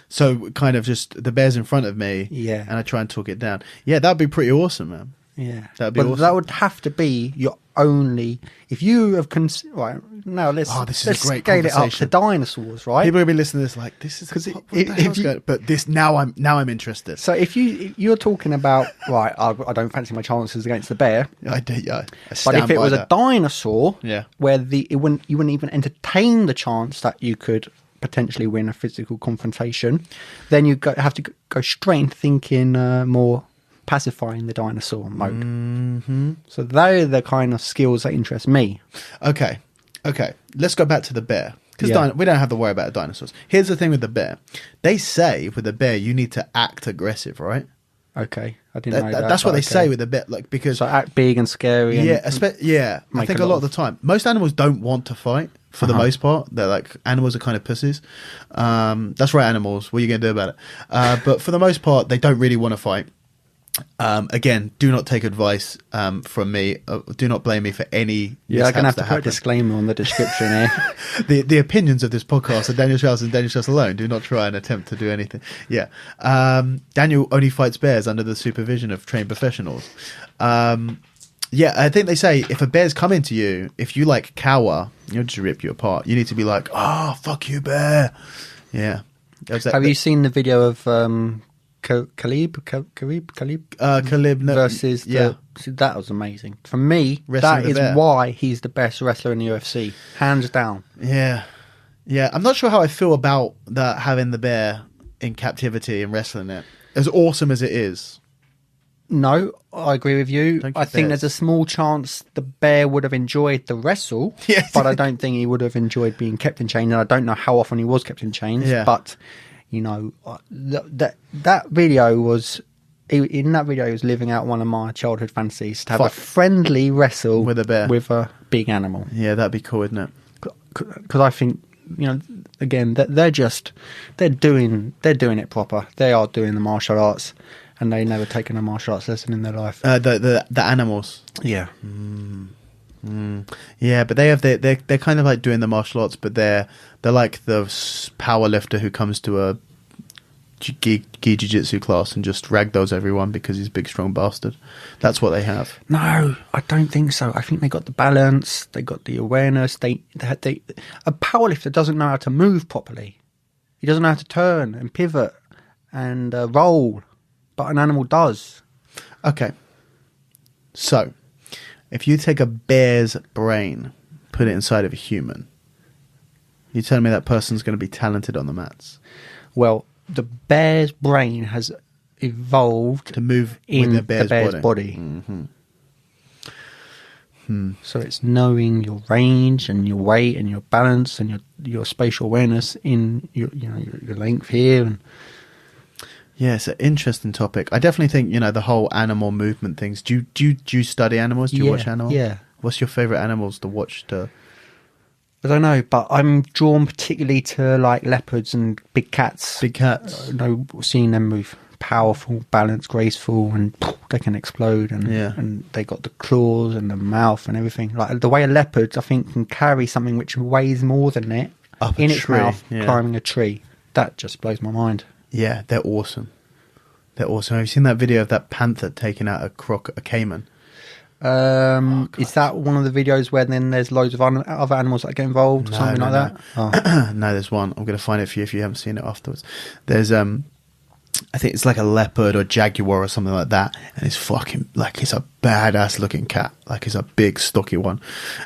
So kind of just the bear's in front of me, and I try and talk it down. Yeah, that'd be pretty awesome, man. Yeah, that'd be awesome. That would have to be your only. If you have right now, let's scale it up to dinosaurs, right? People will be listening to this like this is because but this now I'm interested. So if you're talking about right, I don't fancy my chances against the bear. I do, yeah. But if it was a dinosaur, where you wouldn't even entertain the chance that you could potentially win a physical confrontation, then you have to go straight into thinking more pacifying the dinosaur mode. Mm-hmm. So they're the kind of skills that interest me. Okay. Let's go back to the bear. Because we don't have to worry about dinosaurs. Here's the thing with the bear. They say with the bear, you need to act aggressive, right? Okay. I didn't know that. That's what they say with the bear. Because so act big and scary. I think a lot of the time. Most animals don't want to fight for the most part. They're like, animals are kind of pussies. That's right, animals. What are you going to do about it? But for the most part, they don't really want to fight. Again, do not take advice from me. Do not blame me for any. Yeah, I'm gonna have to happen. put a disclaimer on the description here. The opinions of this podcast are Daniel Strauss and Daniel Strauss alone. Do not try and attempt to do anything. Yeah, Daniel only fights bears under the supervision of trained professionals. Yeah, I think they say if a bear's coming to you, if you like cower, you'll just rip you apart. You need to be like, oh, fuck you, bear. Yeah. Have you seen the video of Khalib versus that was amazing. For me, that is why he's the best wrestler in the UFC, hands down. Yeah. I'm not sure how I feel about that, having the bear in captivity and wrestling it, as awesome as it is. No, I agree with you. I think there's a small chance the bear would have enjoyed the wrestle, but I don't think he would have enjoyed being kept in chains. And I don't know how often he was kept in chains. Yeah. But you know, that video was. In that video, he was living out one of my childhood fantasies, to have a friendly wrestle with a bear, with a big animal. Yeah, that'd be cool, isn't it? Because I think, you know, again, they're doing it proper. They are doing the martial arts, and they never taken a martial arts lesson in their life. The animals. Yeah. Yeah, but they're kind of like doing the martial arts, but they're like the power lifter who comes to a gi jiu-jitsu class and just ragdolls everyone because he's a big strong bastard. That's what they have. No, I don't think so. I think they got the balance, they got the awareness. A powerlifter doesn't know how to move properly. He doesn't know how to turn and pivot and roll, but an animal does. Okay, so if you take a bear's brain, put it inside of a human, you tell me that person's going to be talented on the mats? Well, the bear's brain has evolved to move in the bear's body. Mm-hmm. So it's knowing your range and your weight and your balance and your spatial awareness in your length here. And yeah, it's an interesting topic. I definitely think, you know, the whole animal movement things. Do you study animals? Do you watch animals? Yeah. What's your favorite animals to watch? I don't know, but I'm drawn particularly to like leopards and big cats. Big cats. Seeing them move, powerful, balanced, graceful, and they can explode. And they got the claws and the mouth and everything. Like the way a leopard, I think, can carry something which weighs more than it in its mouth, climbing a tree. That just blows my mind. Yeah, they're awesome. Have you seen that video of that panther taking out a caiman? Is that one of the videos where then there's loads of other animals that get involved or something like that? Oh. No, there's one. I'm going to find it for you if you haven't seen it afterwards. There's I think it's like a leopard or jaguar or something like that, and it's fucking like, it's a badass looking cat, like it's a big stocky one,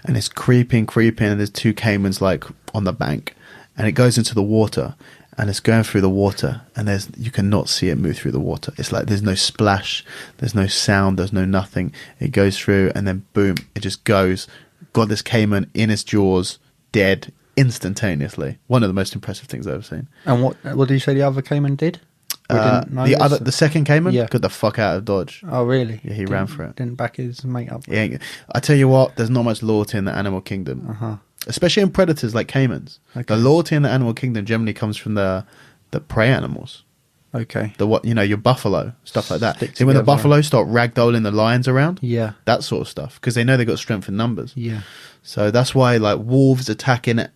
and it's creeping, and there's two caimans like on the bank, and it goes into the water. And it's going through the water, and you cannot see it move through the water. It's like there's no splash, there's no sound, there's no nothing. It goes through, and then boom, it just goes. Got this caiman in its jaws, dead instantaneously. One of the most impressive things I've ever seen. And what did you say the other caiman did? The second caiman got the fuck out of Dodge. Oh really? Yeah, he ran for it. Didn't back his mate up. Yeah, I tell you what, there's not much loyalty in the animal kingdom. Especially in predators like caimans. Okay. The loyalty in the animal kingdom generally comes from the prey animals. Okay. Your buffalo, stuff like that. See, when the buffalo start ragdolling the lions around, that sort of stuff, because they know they've got strength in numbers. Yeah. So that's why, like, wolves attacking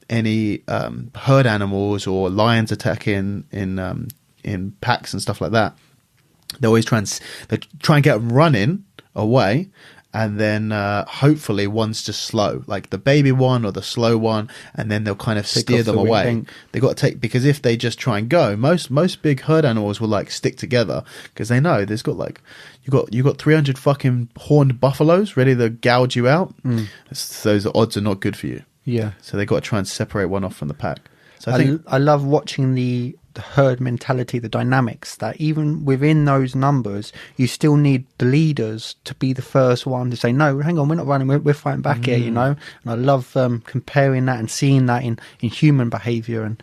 any herd animals, or lions attacking in packs and stuff like that. They always try and get them running away. And then hopefully one's just slow, like the baby one or the slow one, and then they'll kind of steer them away. They got to take, because if they just try and go, most big herd animals will like stick together, because they know there's got like you got 300 fucking horned buffaloes ready to gouge you out. Those odds are not good for you. Yeah. So they got to try and separate one off from the pack. So I love watching the herd mentality, the dynamics, that even within those numbers, you still need the leaders to be the first one to say, no, hang on, we're not running, we're fighting back here, you know. And I love comparing that and seeing that in human behaviour, and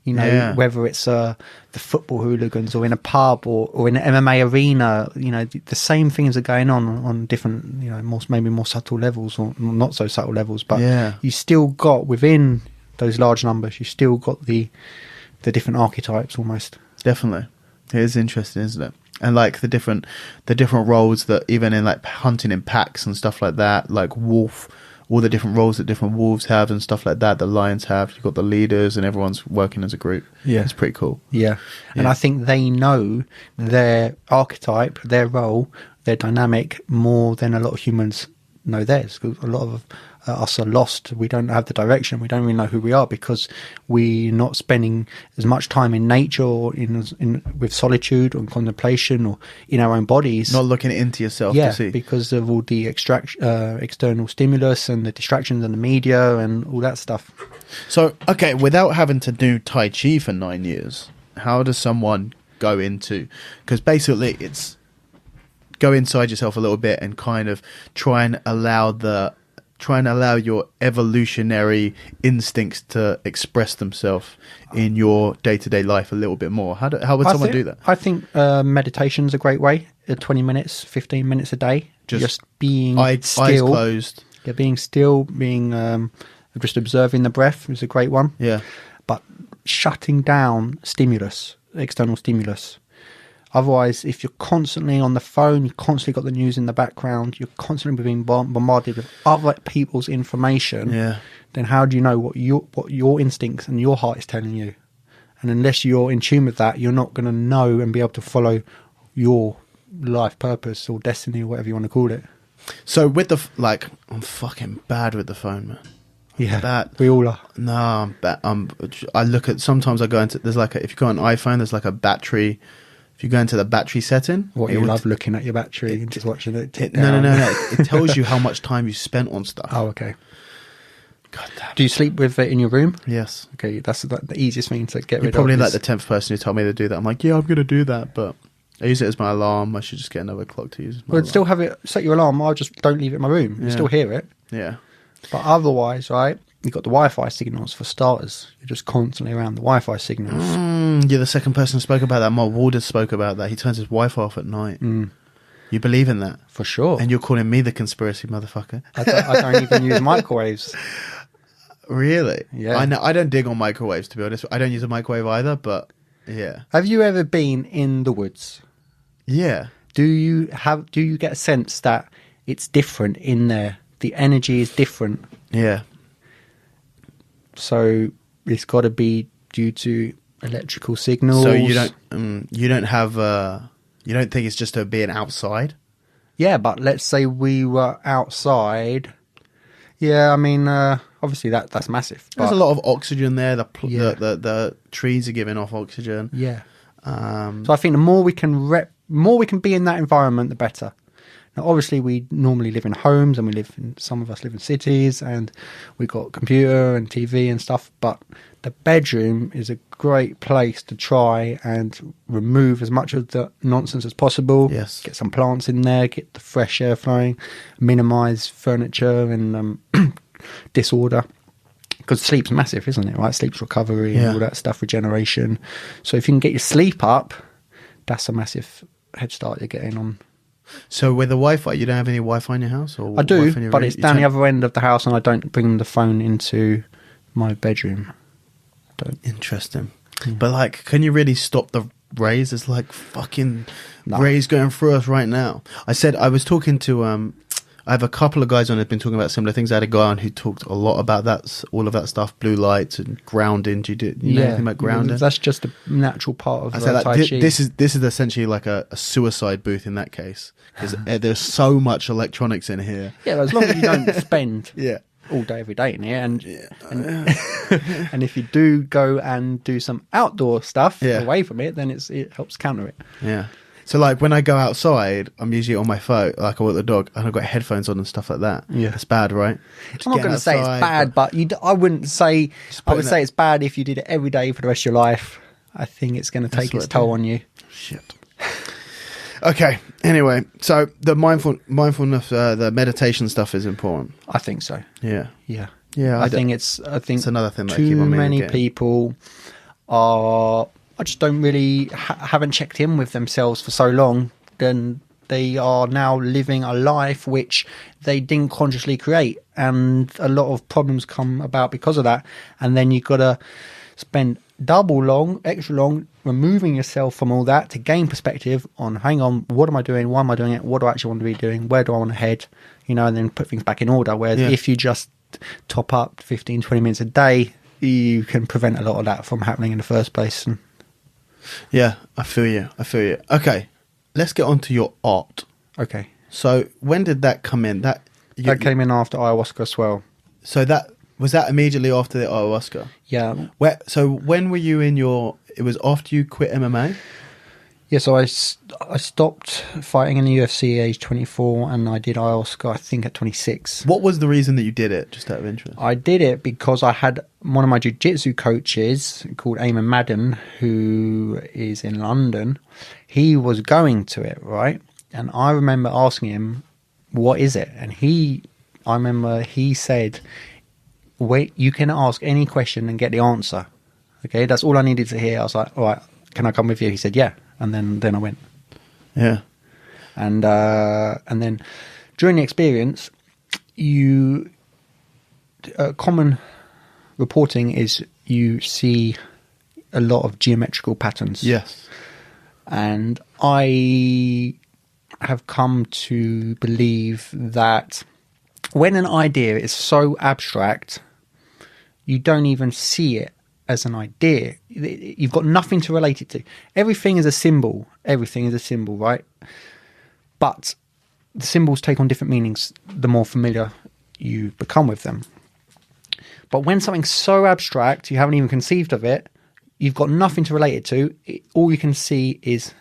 you know, whether it's the football hooligans or in a pub or in an MMA arena, you know, the same things are going on different, you know, maybe more subtle levels or not so subtle levels, but you still got within those large numbers, you still got the different archetypes almost. Definitely. It is interesting, isn't it? And like the different roles that even in like hunting in packs and stuff like that, like wolf, all the different roles that different wolves have and stuff like that, the lions have. You've got the leaders and everyone's working as a group. Yeah. It's pretty cool. Yeah. And I think they know their archetype, their role, their dynamic more than a lot of humans know theirs. 'Cause a lot of us are lost. We don't have the direction. We don't really know who we are because we're not spending as much time in nature or in with solitude or contemplation or in our own bodies. Not looking into yourself to see. Because of all the external stimulus and the distractions and the media and all that stuff. So, okay, without having to do Tai Chi for 9 years, how does someone go into... Because basically it's go inside yourself a little bit and kind of try and allow your evolutionary instincts to express themselves in your day-to-day life a little bit more. How would someone do that? I think meditation's a great way. 20 minutes, 15 minutes a day. Just being still. Eyes closed. Yeah, being still, just observing the breath is a great one. Yeah. But shutting down stimulus, external stimulus. Otherwise, if you're constantly on the phone, you've constantly got the news in the background, you're constantly being bombarded with other people's information, then how do you know what your instincts and your heart is telling you? And unless you're in tune with that, you're not going to know and be able to follow your life purpose or destiny or whatever you want to call it. So with I'm fucking bad with the phone, man. Yeah, bad. We all are. No, I'm bad. I look at, sometimes I go into, there's like if you go on iPhone, there's like a battery. If you go into the battery setting... You love looking at your battery and just watching it tick down. No. It tells you how much time you spent on stuff. Oh, okay. God damn. Do you sleep with it in your room? Yes. Okay, that's the easiest thing to get rid You're of. probably like the 10th person who told me to do that. I'm like, yeah, I'm going to do that, but I use it as my alarm. I should just get another clock to use. Well, still have it, set your alarm. I just don't leave it in my room. You still hear it. Yeah. But otherwise, right, you've got the Wi-Fi signals for starters. You're just constantly around the Wi-Fi signals. You're the second person who spoke about that. Mark Warders spoke about that. He turns his Wi-Fi off at night. You believe in that? For sure. And you're calling me the conspiracy motherfucker? I don't even use microwaves. Really? Yeah. I know. I don't dig on microwaves, to be honest. I don't use a microwave either, but yeah. Have you ever been in the woods? Yeah. Do you get a sense that it's different in there? The energy is different. Yeah. So it's got to be due to electrical signals. So you don't you don't think it's just being outside? Yeah, but let's say we were outside. Yeah, I mean, obviously that's massive. There's a lot of oxygen there. The trees are giving off oxygen. Yeah. So I think the more we can be in that environment, the better. Now, obviously, we normally live in homes, and some of us live in cities, and we've got computer and TV and stuff. But the bedroom is a great place to try and remove as much of the nonsense as possible. Yes. Get some plants in there, get the fresh air flowing, minimise furniture and disorder. Because sleep's massive, isn't it? Right, sleep's recovery and all that stuff, regeneration. So if you can get your sleep up, that's a massive head start you're getting on. So with the Wi-Fi, you don't have any Wi-Fi in your house? Or I do, Wi-Fi in your but room? it's down the other end of the house, and I don't bring the phone into my bedroom. Interesting. But like, can you really stop the rays? There's like fucking rays going through us right now. I was talking to I have a couple of guys on who've been talking about similar things. I had a guy on who talked a lot about all of that stuff, blue lights and grounding. Do you know anything about grounding? That's just a natural part of Tai Chi. This is essentially like a suicide booth in that case, because there's so much electronics in here. Yeah, as long as you don't spend Yeah. all day, every day in here. And and if you do go and do some outdoor stuff away from it, then it helps counter it. Yeah. So like when I go outside, I'm usually on my phone, like I walk the dog, and I've got headphones on and stuff like that. Yeah. It's bad, right? I'm not going to say it's bad, but I wouldn't say, I would say it's bad if you did it every day for the rest of your life. I think it's going to take its toll on you. Shit. Okay. Anyway, so the mindfulness, the meditation stuff is important. I think so. Yeah. Yeah. Yeah. I think it's another thing that I too keep on many getting. people I just don't really haven't checked in with themselves for so long. Then they are now living a life which they didn't consciously create, and a lot of problems come about because of that. And then you've got to spend extra long removing yourself from all that to gain perspective on, hang on, what am I doing? Why am I doing it? What do I actually want to be doing? Where do I want to head? And then put things back in order. Whereas if you just top up 15, 20 minutes a day, you can prevent a lot of that from happening in the first place. And yeah, I feel you. Okay, let's get on to your art. Okay. So when did that come in? That came in after ayahuasca as well. So was that immediately after the ayahuasca? Yeah. So when were you it was after you quit MMA? Yeah, so I stopped fighting in the UFC at age 24, and I did ayahuasca, I think, at 26. What was the reason that you did it, just out of interest? I did it because I had one of my jiu-jitsu coaches called Eamon Madden, who is in London. He was going to it, right? And I remember asking him, what is it? And I remember he said, wait, you can ask any question and get the answer. Okay, that's all I needed to hear. I was like, all right, can I come with you? He said, yeah. And then I went. Yeah. And then during the experience, common reporting is you see a lot of geometrical patterns. Yes. And I have come to believe that when an idea is so abstract, you don't even see it as an idea. You've got nothing to relate it to. Everything is a symbol. Everything is a symbol, right? But the symbols take on different meanings the more familiar you become with them. But when something's so abstract, you haven't even conceived of it, you've got nothing to relate it to, all you can see is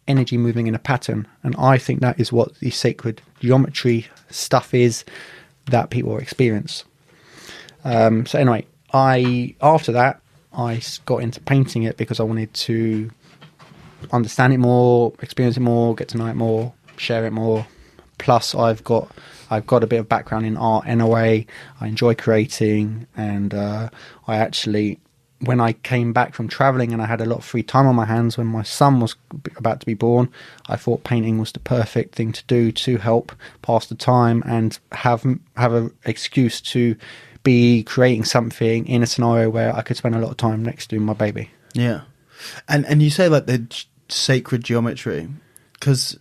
energy moving in a pattern. And I think that is what the sacred geometry stuff is that people experience. So anyway, after that, I got into painting it because I wanted to understand it more, experience it more, get to know it more, share it more. Plus, I've got a bit of background in art anyway. I enjoy creating, and I actually, when I came back from traveling and I had a lot of free time on my hands when my son was about to be born, I thought painting was the perfect thing to do to help pass the time and have an excuse to be creating something in a scenario where I could spend a lot of time next to my baby. Yeah. And you say like the sacred geometry, because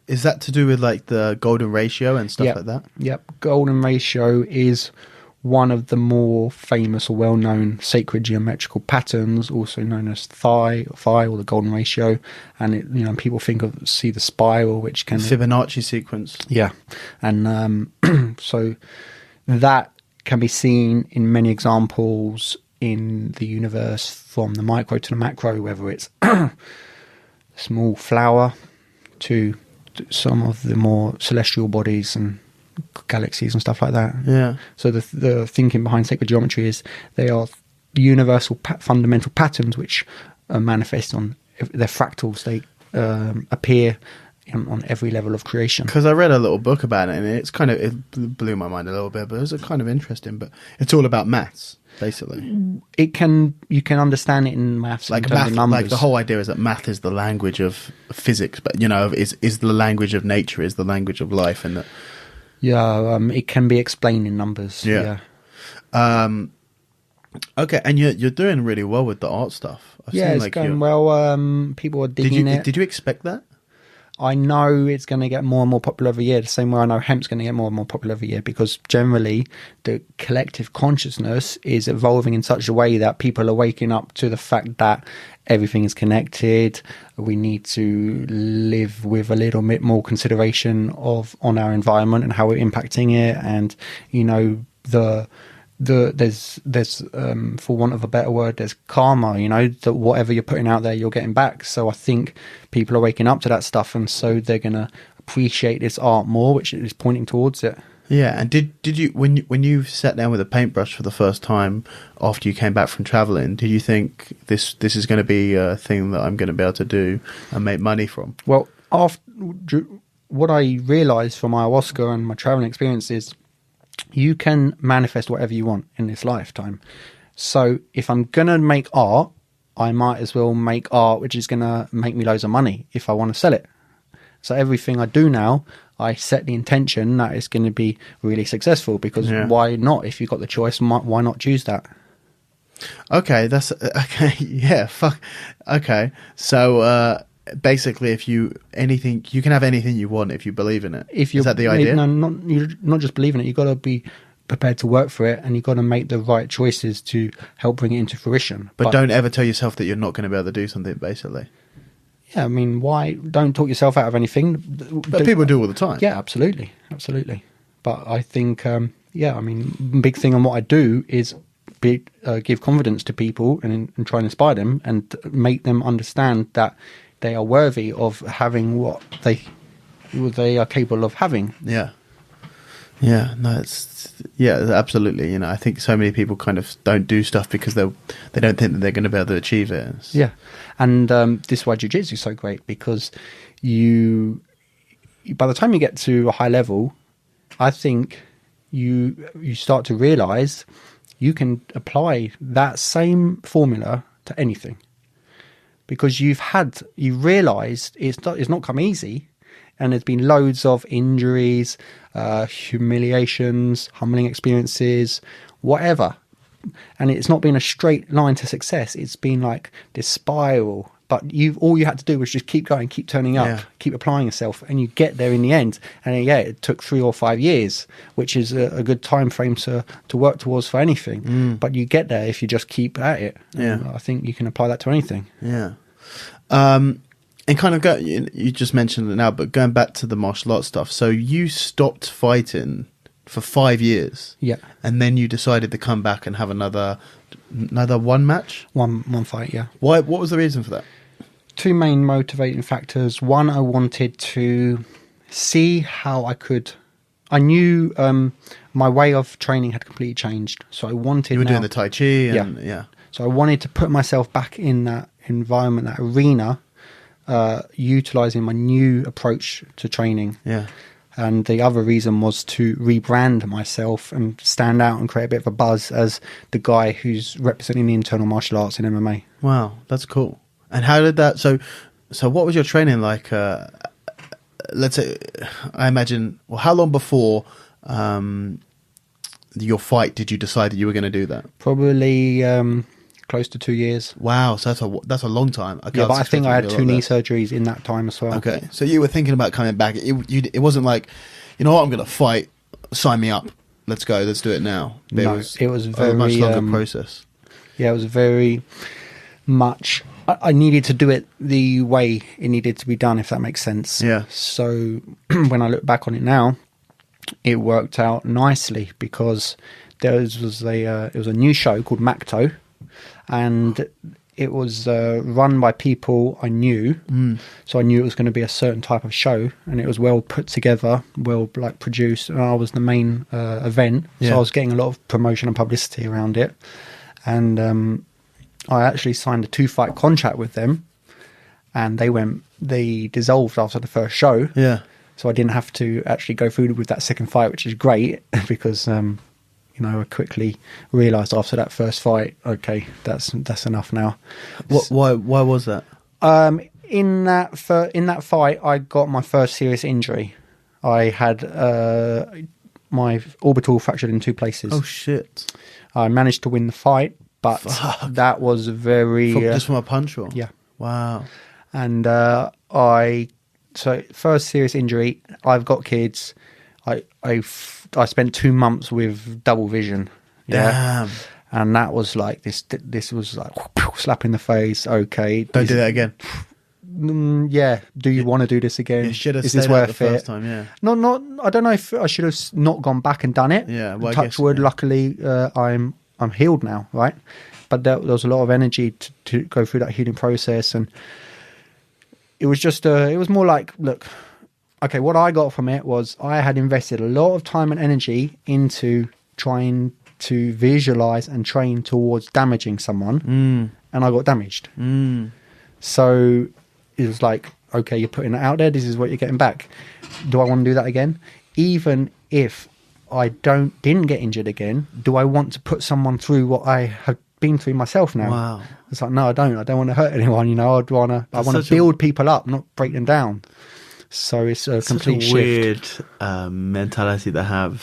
is that to do with like the golden ratio and stuff like that? Yep. Golden ratio is one of the more famous or well-known sacred geometrical patterns, also known as phi or the golden ratio. And it, people see the spiral, which can Fibonacci sequence. Yeah. And so that can be seen in many examples in the universe, from the micro to the macro, whether it's a small flower to some of the more celestial bodies and galaxies and stuff like that. Yeah. So the thinking behind sacred geometry is they are universal fundamental patterns which manifest on their fractals. They appear on every level of creation. Because I read a little book about it, and it blew my mind a little bit, but it was kind of interesting. But it's all about maths, basically. You can understand it in maths, like in terms of numbers. Like the whole idea is that math is the language of physics, but is the language of nature, is the language of life, and that. Yeah, it can be explained in numbers. Yeah. Okay, and you're doing really well with the art stuff. It's going well. People are digging it. Did you expect that? I know it's going to get more and more popular every year, the same way I know hemp's going to get more and more popular every year, because generally the collective consciousness is evolving in such a way that people are waking up to the fact that everything is connected. We need to live with a little bit more consideration on our environment and how we're impacting it. And, there's for want of a better word, there's karma, that whatever you're putting out there, you're getting back. So I think people are waking up to that stuff, and so they're going to appreciate this art more, which is pointing towards it. Yeah. And did you, when you sat down with a paintbrush for the first time after you came back from traveling, did you think this is going to be a thing that I'm going to be able to do and make money from? Well, what I realized from ayahuasca and my traveling experience is you can manifest whatever you want in this lifetime. So if I'm going to make art, I might as well make art which is going to make me loads of money if I want to sell it. So everything I do now, I set the intention that it's going to be really successful, because why not? If you've got the choice, why not choose that? Okay, that's okay. Yeah, fuck. Okay, so basically, if you can have anything you want if you believe in it. If you Is that the idea? No, you're not just believe in it. You've got to be prepared to work for it, and you've got to make the right choices to help bring it into fruition. But don't ever tell yourself that you're not going to be able to do something. Basically, yeah. I mean, why don't talk yourself out of anything? but people do all the time. Yeah, absolutely. But I think, I mean, big thing on what I do is give confidence to people and try and inspire them and make them understand that they are worthy of having what they are capable of having. Yeah. Yeah, no, absolutely. You know, I think so many people kind of don't do stuff because they don't think that they're going to be able to achieve it. Yeah, and this is why jiu-jitsu is so great, because by the time you get to a high level, I think you start to realize you can apply that same formula to anything, because you realized it's not come easy. And there's been loads of injuries, humiliations, humbling experiences, whatever. And it's not been a straight line to success. It's been like this spiral. But all you had to do was just keep going, keep turning up, keep applying yourself, and you get there in the end. And yeah, it took 3 or 5 years, which is a good time frame to work towards for anything. But you get there if you just keep at it. Yeah, and I think you can apply that to anything. Yeah. And kind of you just mentioned it now, but going back to the martial arts stuff. So you stopped fighting for 5 years. Yeah. And then you decided to come back and have another one match? One fight, yeah. Why? What was the reason for that? 2 main motivating factors. One, I wanted to see how I knew my way of training had completely changed. So I wanted... You were doing the Tai Chi and... Yeah. So I wanted to put myself back in that environment, that arena, utilizing my new approach to training. Yeah. And the other reason was to rebrand myself and stand out and create a bit of a buzz as the guy who's representing the internal martial arts in MMA. Wow, that's cool. And how did that... So what was your training like? Let's say, I imagine... Well, how long before your fight did you decide that you were going to do that? Probably... close to 2 years. Wow, so that's a long time. Okay, yeah, but I think I had 2 knee surgeries in that time as well. Okay, so you were thinking about coming back. It wasn't like, you know what, I'm going to fight. Sign me up. Let's go. Let's do it now. It was very a much longer process. Yeah, it was very much. I needed to do it the way it needed to be done, if that makes sense. Yeah. So when I look back on it now, it worked out nicely, because there was a new show called Macto. And it was run by people I knew, so I knew it was going to be a certain type of show, and it was well put together, well produced, and I was the main event, so I was getting a lot of promotion and publicity around it. And I actually signed a 2-fight contract with them, and they dissolved after the first show. Yeah. So I didn't have to actually go through with that second fight, which is great, because I quickly realised after that first fight, okay, that's enough now. Why was that? In that fight, I got my first serious injury. I had my orbital fractured in 2 places. Oh shit! I managed to win the fight, but that was very just from a punch, or? Yeah. Wow. And so first serious injury. I've got kids. I spent 2 months with double vision. Yeah. Damn. And that was like this was like slap in the face. Okay. Don't do that again. Yeah. Do you want to do this again? You should have Is stayed this out worth the first it? time, yeah. Not. I don't know if I should have not gone back and done it. Yeah. Well, Touch wood. yeah. Luckily, I'm healed now, right? But there was a lot of energy to go through that healing process, and it was just it was more like, look. Okay, what I got from it was I had invested a lot of time and energy into trying to visualize and train towards damaging someone, and I got damaged. So it was like, okay, you're putting it out there, this is what you're getting back. Do I want to do that again? Even if I didn't get injured again, do I want to put someone through what I have been through myself now? Wow. It's like, no, I don't want to hurt anyone, I want to build people up, not break them down. So it's a complete such a weird mentality to have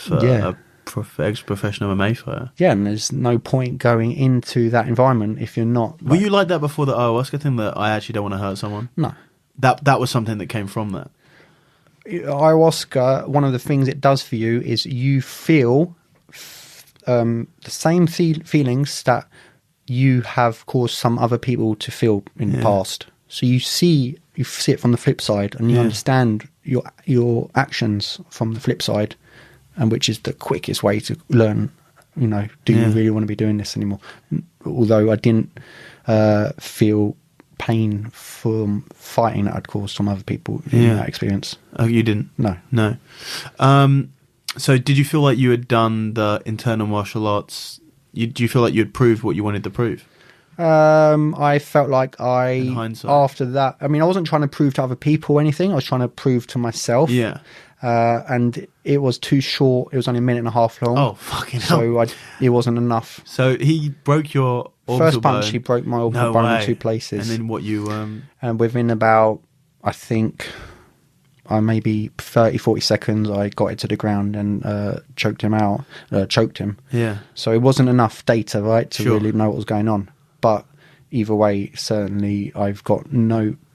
ex-professional MMA fighter. Yeah, and there's no point going into that environment if you're not. Were you like that before the ayahuasca thing, that I actually don't want to hurt someone? No. That was something that came from that. Ayahuasca, one of the things it does for you is you feel the same feelings that you have caused some other people to feel in the past. So you see it from the flip side, and you understand your actions from the flip side, and which is the quickest way to learn. You know, do you really want to be doing this anymore? Although I didn't feel pain from fighting that I'd caused from other people in that experience. Oh, you didn't? No. So did you feel like you had done the internal martial arts? Do you feel like you had proved what you wanted to prove? I felt like In hindsight. after that, I mean, I wasn't trying to prove to other people anything. I was trying to prove to myself. Yeah. And it was too short. It was only a minute and a half long. Oh, fucking hell. So it wasn't enough. So he broke your orbital First punch, bone. he broke my orbital bone in 2 places. And then what you... And within about, I think, maybe 30, 40 seconds, I got it to the ground and choked him. Yeah. So it wasn't enough data, right, to Sure. really know what was going on. But either way, certainly I've got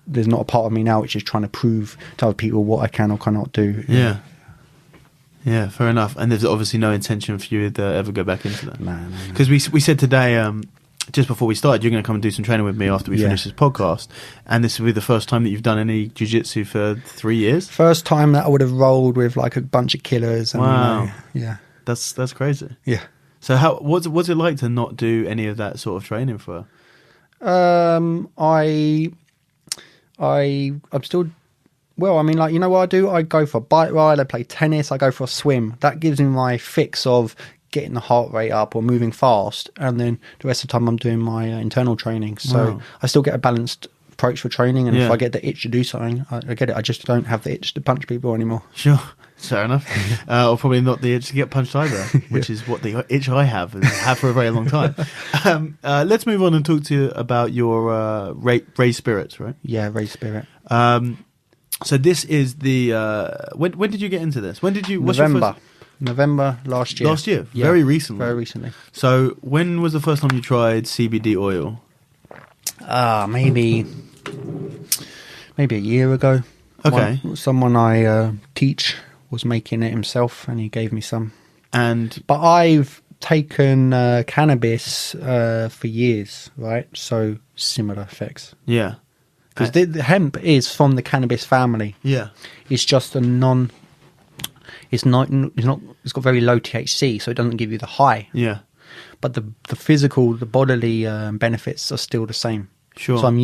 there's not a part of me now which is trying to prove to other people what I can or cannot do. Yeah. Yeah, fair enough. And there's obviously no intention for you to ever go back into that. No. Because we said today, just before we started, you're going to come and do some training with me after we finish this podcast. And this will be the first time that you've done any jiu-jitsu for 3 years. First time that I would have rolled with like a bunch of killers. And, Wow. Yeah. That's crazy. Yeah. So what's it like to not do any of that sort of training for? I'm still, well, I mean, like, you know what I do? I go for a bike ride, I play tennis, I go for a swim. That gives me my fix of getting the heart rate up or moving fast. And then the rest of the time I'm doing my internal training. So Wow. I still get a balanced approach for training. And Yeah. if I get the itch to do something, I get it. I just don't have the itch to punch people anymore. Sure. Fair enough. Or probably not the itch to get punched either, which is what the itch I have and have for a very long time. Let's move on and talk to you about your raised spirits, right? Yeah, raised spirit. So this is the... when did you get into this? When did you... what's your November last year. Last year? Yeah, Very recently? Very recently. So when was the first time you tried CBD oil? Maybe a year ago. Okay. Someone I teach was making it himself, and he gave me some. But I've taken cannabis for years, right? So similar effects. Yeah. Because the hemp is from the cannabis family. Yeah. It's just it's got very low THC, so it doesn't give you the high. Yeah. But the physical, the bodily benefits are still the same. Sure. So I'm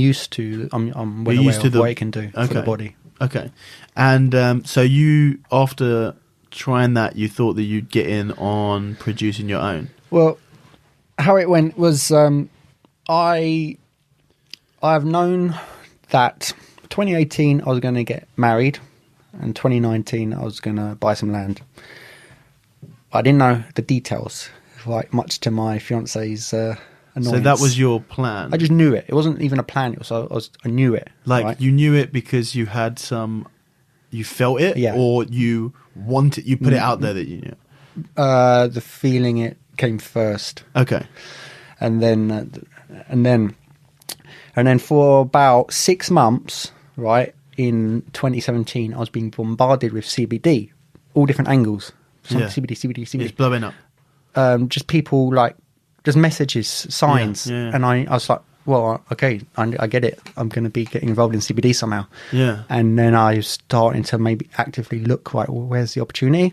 well aware of what it can do for the body. Okay. And so you, after trying that, you thought that you'd get in on producing your own? Well, how it went was I've known that 2018 I was going to get married, and 2019 I was going to buy some land. I didn't know the details, like much to my fiance's annoyance. So that was your plan? I just knew it. It wasn't even a plan. It was I knew it. Like, right? you knew it because you had you felt it? Yeah. Or you put it out there that you knew? The feeling it came first. Okay. And then for about 6 months, right, in 2017, I was being bombarded with CBD, all different angles. CBD. It's blowing up. Just people, like, just messages, signs. Yeah. And I was like, well, okay, I get it. I'm going to be getting involved in CBD somehow. Yeah. And then I was starting to maybe actively look, right, well, where's the opportunity?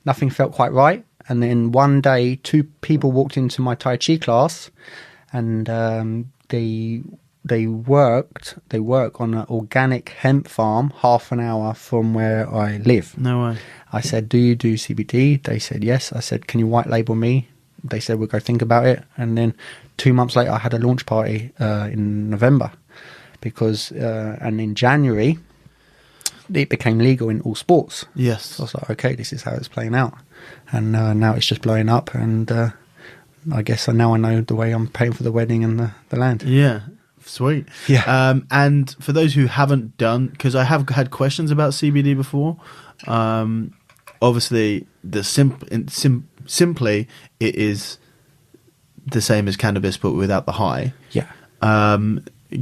Nothing felt quite right. And then one day, 2 people walked into my Tai Chi class, and they work on an organic hemp farm half an hour from where I live. No way. I said, do you do CBD? They said, yes. I said, can you white label me? They said, we'll go think about it. And then 2 months later, I had a launch party in November, and in January, it became legal in all sports. Yes. So I was like, okay, this is how it's playing out. And now it's just blowing up. And I guess now I know the way I'm paying for the wedding and the land. Yeah. Sweet. Yeah. And for those who haven't done, because I have had questions about CBD before, obviously simply it is the same as cannabis but without the high. Yeah.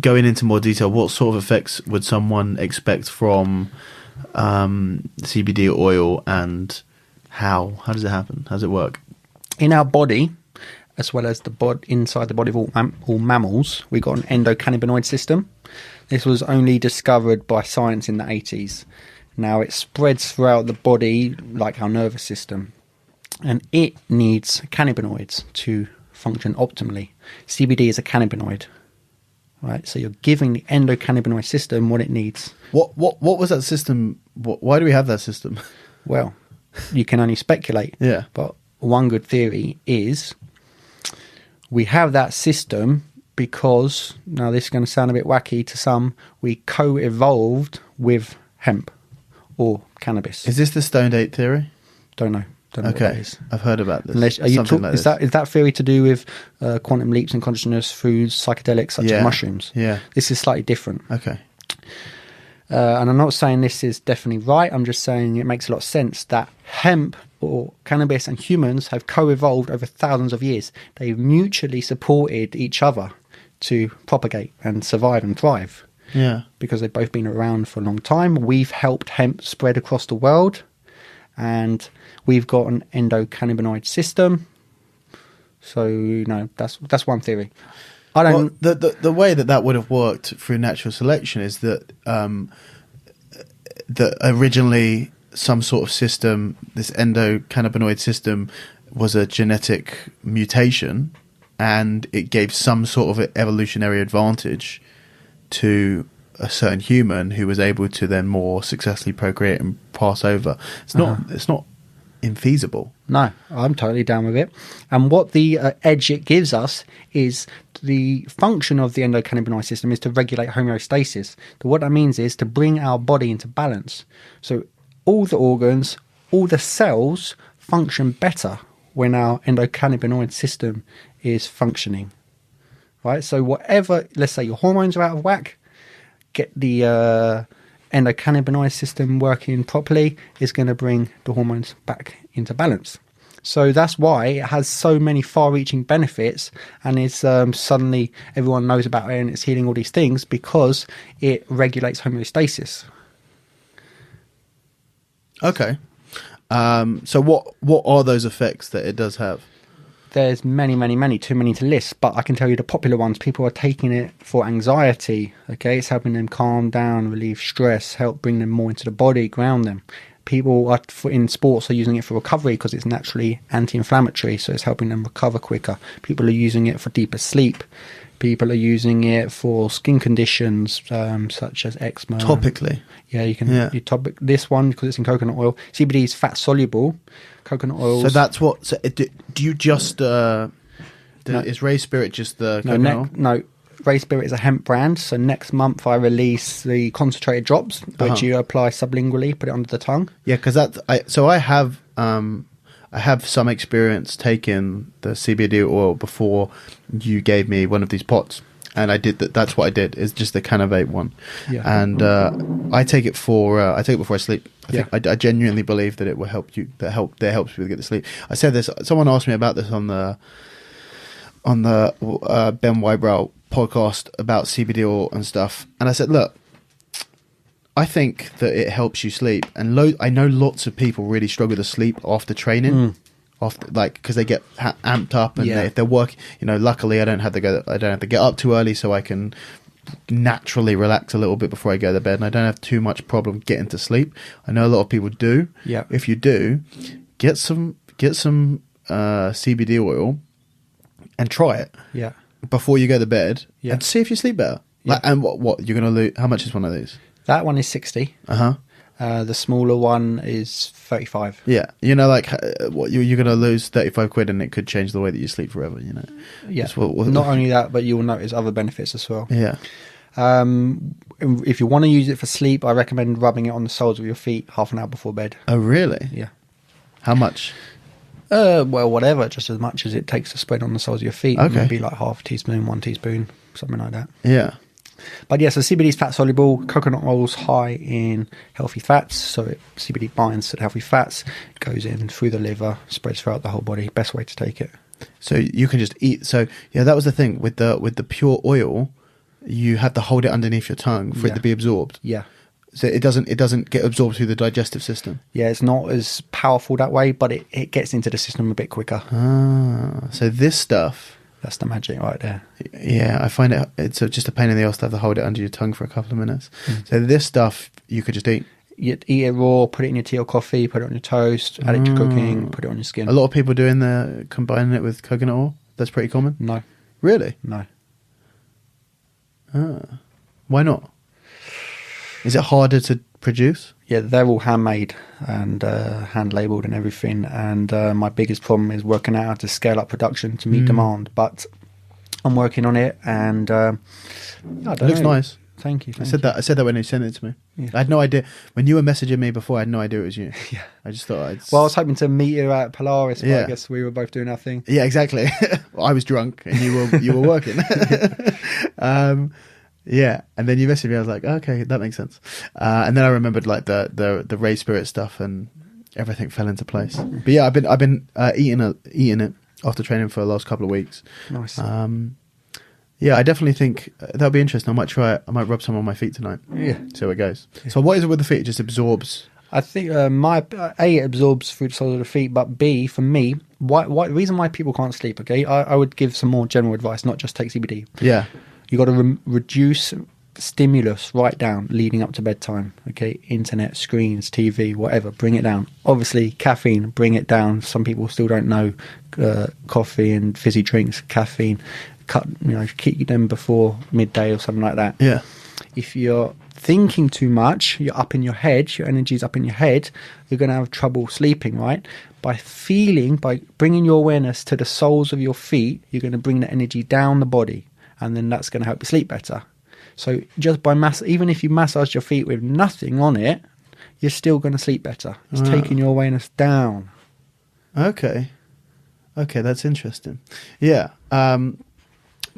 Going into more detail, what sort of effects would someone expect from CBD oil, and how does it happen? How does it work? In our body, as well as inside the body of all mammals, we've got an endocannabinoid system. This was only discovered by science in the 80s. Now it spreads throughout the body like our nervous system, and it needs cannabinoids to function optimally. CBD is a cannabinoid, right? So you're giving the endocannabinoid system what it needs. What was that system? Why do we have that system? Well, you can only speculate. Yeah. But one good theory is we have that system because, now this is going to sound a bit wacky to some, we co-evolved with hemp or cannabis. Is this the stoned ape theory? Don't know what that is. I've heard about this. Is that theory to do with quantum leaps in consciousness, foods, psychedelics such as mushrooms? Yeah. This is slightly different. Okay. And I'm not saying this is definitely right. I'm just saying it makes a lot of sense that hemp or cannabis and humans have co-evolved over thousands of years. They've mutually supported each other to propagate and survive and thrive. Yeah. Because they've both been around for a long time. We've helped hemp spread across the world, and we've got an endocannabinoid system. So, that's one theory. The way that would have worked through natural selection is that that originally some sort of system, this endocannabinoid system, was a genetic mutation, and it gave some sort of evolutionary advantage to a certain human who was able to then more successfully procreate and pass over. It's not infeasible. No, I'm totally down with it. And what the edge it gives us is the function of the endocannabinoid system is to regulate homeostasis. So what that means is to bring our body into balance. So all the organs, all the cells function better when our endocannabinoid system is functioning. Right? So whatever, let's say your hormones are out of whack, get the endocannabinoid system working properly is going to bring the hormones back into balance. So that's why it has so many far-reaching benefits, and it's suddenly everyone knows about it and it's healing all these things because it regulates homeostasis. Okay. So what are those effects that it does have? There's many, too many to list, but I can tell you the popular ones. People are taking it for anxiety, okay? It's helping them calm down, relieve stress, help bring them more into the body, ground them. People in sports are using it for recovery because it's naturally anti-inflammatory, so it's helping them recover quicker. People are using it for deeper sleep. People are using it for skin conditions such as eczema. Topically? Yeah, you can you topic this one because it's in coconut oil. CBD is fat soluble. Coconut oil. So that's what. So do you just? Is Ray Spirit just the coconut oil? No. Ray Spirit is a hemp brand. So next month I release the concentrated drops, which you apply sublingually, put it under the tongue. Yeah, because I have some experience taking the CBD oil before you gave me one of these pots, and I did that. That's what I did. It's just the Canavate one, and I take it before I sleep. I genuinely believe that it will help you. That helps people get to sleep. I said this. Someone asked me about this on the Ben Wybrow podcast about CBD oil and stuff, and I said, look, I think that it helps you sleep, and I know lots of people really struggle to sleep after training, because they get amped up, and if they're working, luckily I don't have to get up too early, so I can naturally relax a little bit before I go to bed, and I don't have too much problem getting to sleep. I know a lot of people do. Yeah. If you do, get some CBD oil and try it. Yeah. Before you go to bed, and see if you sleep better. Yeah. And what you're gonna lose? How much is one of these? That one is 60. The smaller one is 35. Yeah, you're going to lose 35 quid, and it could change the way that you sleep forever. Yeah. Not only that, but you will notice other benefits as well. Yeah. If you want to use it for sleep, I recommend rubbing it on the soles of your feet half an hour before bed. Oh, really? Yeah. How much? Well, whatever, just as much as it takes to spread on the soles of your feet. Okay. Maybe like half a teaspoon, 1 teaspoon, something like that. Yeah. But yeah, so CBD is fat soluble. Coconut oil's high in healthy fats, so CBD binds to the healthy fats, goes in through the liver, spreads throughout the whole body. Best way to take it. So you can just eat. So yeah, that was the thing with the pure oil. You have to hold it underneath your tongue for it to be absorbed. Yeah. So it doesn't get absorbed through the digestive system. Yeah, it's not as powerful that way, but it gets into the system a bit quicker. So this stuff. That's the magic right there. Yeah, I find it's just a pain in the ass to have to hold it under your tongue for a couple of minutes. So this stuff you could just eat. You eat it raw, put it in your tea or coffee, put it on your toast, add it to cooking, put it on your skin. A lot of people doing combining it with coconut oil. That's pretty common. No. Really? No. Why not? Is it harder to produce? Yeah, they're all handmade and hand labeled and everything. And my biggest problem is working out how to scale up production to meet demand. But I'm working on it, and I don't know. It looks nice. Thank you. I said that when you sent it to me. Yeah. I had no idea when you were messaging me before. I had no idea it was you. Yeah. I just thought Well, I was hoping to meet you at Polaris, but Yeah. I guess we were both doing our thing. Yeah, exactly. I was drunk and you were working. Yeah, and then you messaged me. I was like, okay, that makes sense. And then I remembered like the raised spirit stuff, and everything fell into place. But yeah, I've been eating it after training for the last couple of weeks. Nice. Yeah, I definitely think that'll be interesting. I might try it. I might rub some on my feet tonight. Yeah. See how it goes. So what is it with the feet? It just absorbs. I think it absorbs through the soles of the feet, but B, for me, why reason why people can't sleep, okay? I would give some more general advice, not just take CBD. Yeah. You got to reduce stimulus right down leading up to bedtime, okay? Internet, screens, TV, whatever, bring it down. Obviously, caffeine, bring it down. Some people still don't know coffee and fizzy drinks, caffeine, keep them before midday or something like that. Yeah. If you're thinking too much, you're up in your head, your energy's up in your head, you're going to have trouble sleeping, right? By bringing your awareness to the soles of your feet, you're going to bring the energy down the body, and then that's going to help you sleep better. So just by even if you massage your feet with nothing on it, you're still going to sleep better. It's taking your awareness down. Okay, that's interesting. Yeah.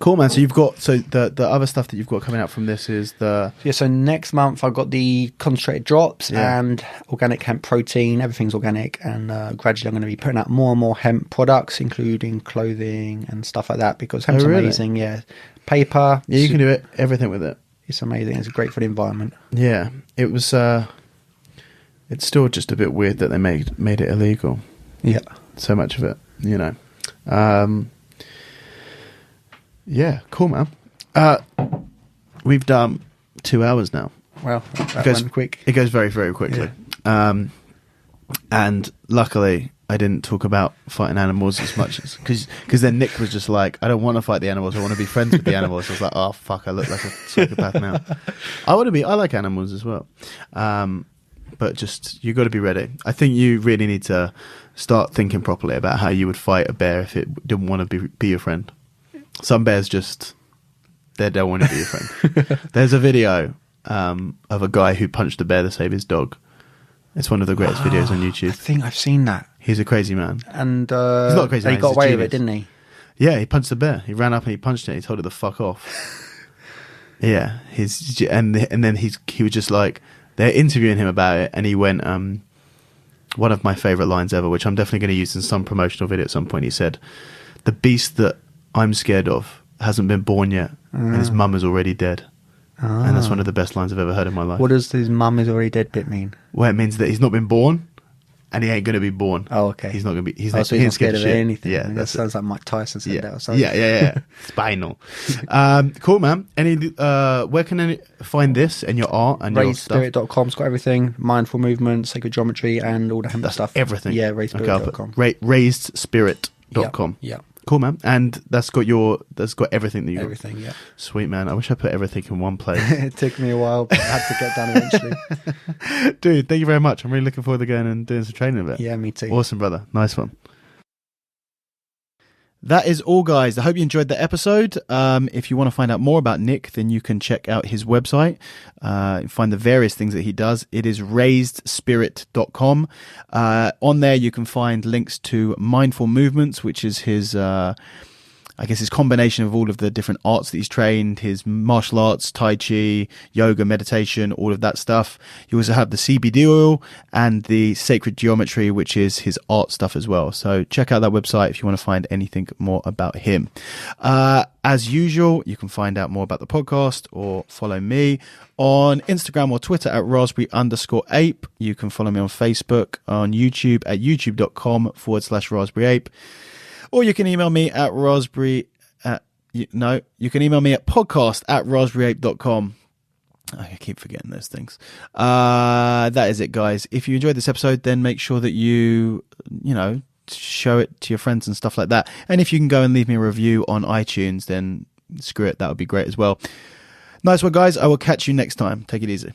Cool, man. So you've got the other stuff that you've got coming out from this is the So next month I've got the concentrated drops and organic hemp protein. Everything's organic, and gradually I'm going to be putting out more and more hemp products, including clothing and stuff like that, because hemp's amazing. Yeah, paper. Yeah, you can do everything with it. It's amazing. It's great for the environment. Yeah, it was. It's still just a bit weird that they made it illegal. Yeah, so much of it, Yeah, cool, man. We've done 2 hours now. Well, that went quick. It goes very, very quickly. Yeah. And luckily, I didn't talk about fighting animals as much as because then Nick was just like, I don't want to fight the animals. I want to be friends with the animals. I was like, oh fuck, I look like a psychopath now. I like animals as well. But just you got to be ready. I think you really need to start thinking properly about how you would fight a bear if it didn't want to be your friend. Some bears they don't want to be your friend. There's a video of a guy who punched a bear to save his dog. It's one of the greatest videos on YouTube. I think I've seen that. He's a crazy man. And he's not a crazy man. He got away with it, didn't he? Yeah, he punched the bear. He ran up and he punched it. He told it to fuck off. Yeah, and then he was just like, they're interviewing him about it, and he went, one of my favourite lines ever, which I'm definitely going to use in some promotional video at some point. He said, "The beast that I'm scared of hasn't been born yet, and his mum is already dead." And that's one of the best lines I've ever heard in my life. What does his mum is already dead bit mean? Well, it means that he's not been born, and he ain't going to be born. Oh, okay. He's not going to be. So he's not scared of anything. Yeah, that sounds like Mike Tyson said that or something. Yeah. Spinal. Cool, man. Where can any find this and your art and your stuff? RaisedSpirit.com's got everything: mindful movement, sacred geometry, and all the hemp stuff. Everything. Yeah, RaisedSpirit.com. RaisedSpirit.com. Yeah. Cool, man. And that's got everything that you got. Everything, yeah. Sweet, man. I wish I put everything in one place. It took me a while, but I had to get done eventually. Dude, thank you very much. I'm really looking forward to going and doing some training of it. Yeah, me too. Awesome, brother. Nice one. That is all, guys. I hope you enjoyed the episode. If you want to find out more about Nick, then you can check out his website, find the various things that he does. It is raisedspirit.com. On there, you can find links to Mindful Movements, which is his I guess his combination of all of the different arts that he's trained, his martial arts, Tai Chi, yoga, meditation, all of that stuff. You also have the CBD oil and the sacred geometry, which is his art stuff as well. So check out that website if you want to find anything more about him. As usual, you can find out more about the podcast or follow me on Instagram or Twitter at raspberry_ape. You can follow me on Facebook, on YouTube at youtube.com/raspberryape. Or you can email me at you can email me at podcast@raspberryape.com. I keep forgetting those things. That is it, guys. If you enjoyed this episode, then make sure that you show it to your friends and stuff like that. And if you can go and leave me a review on iTunes, then screw it. That would be great as well. Nice one, guys. I will catch you next time. Take it easy.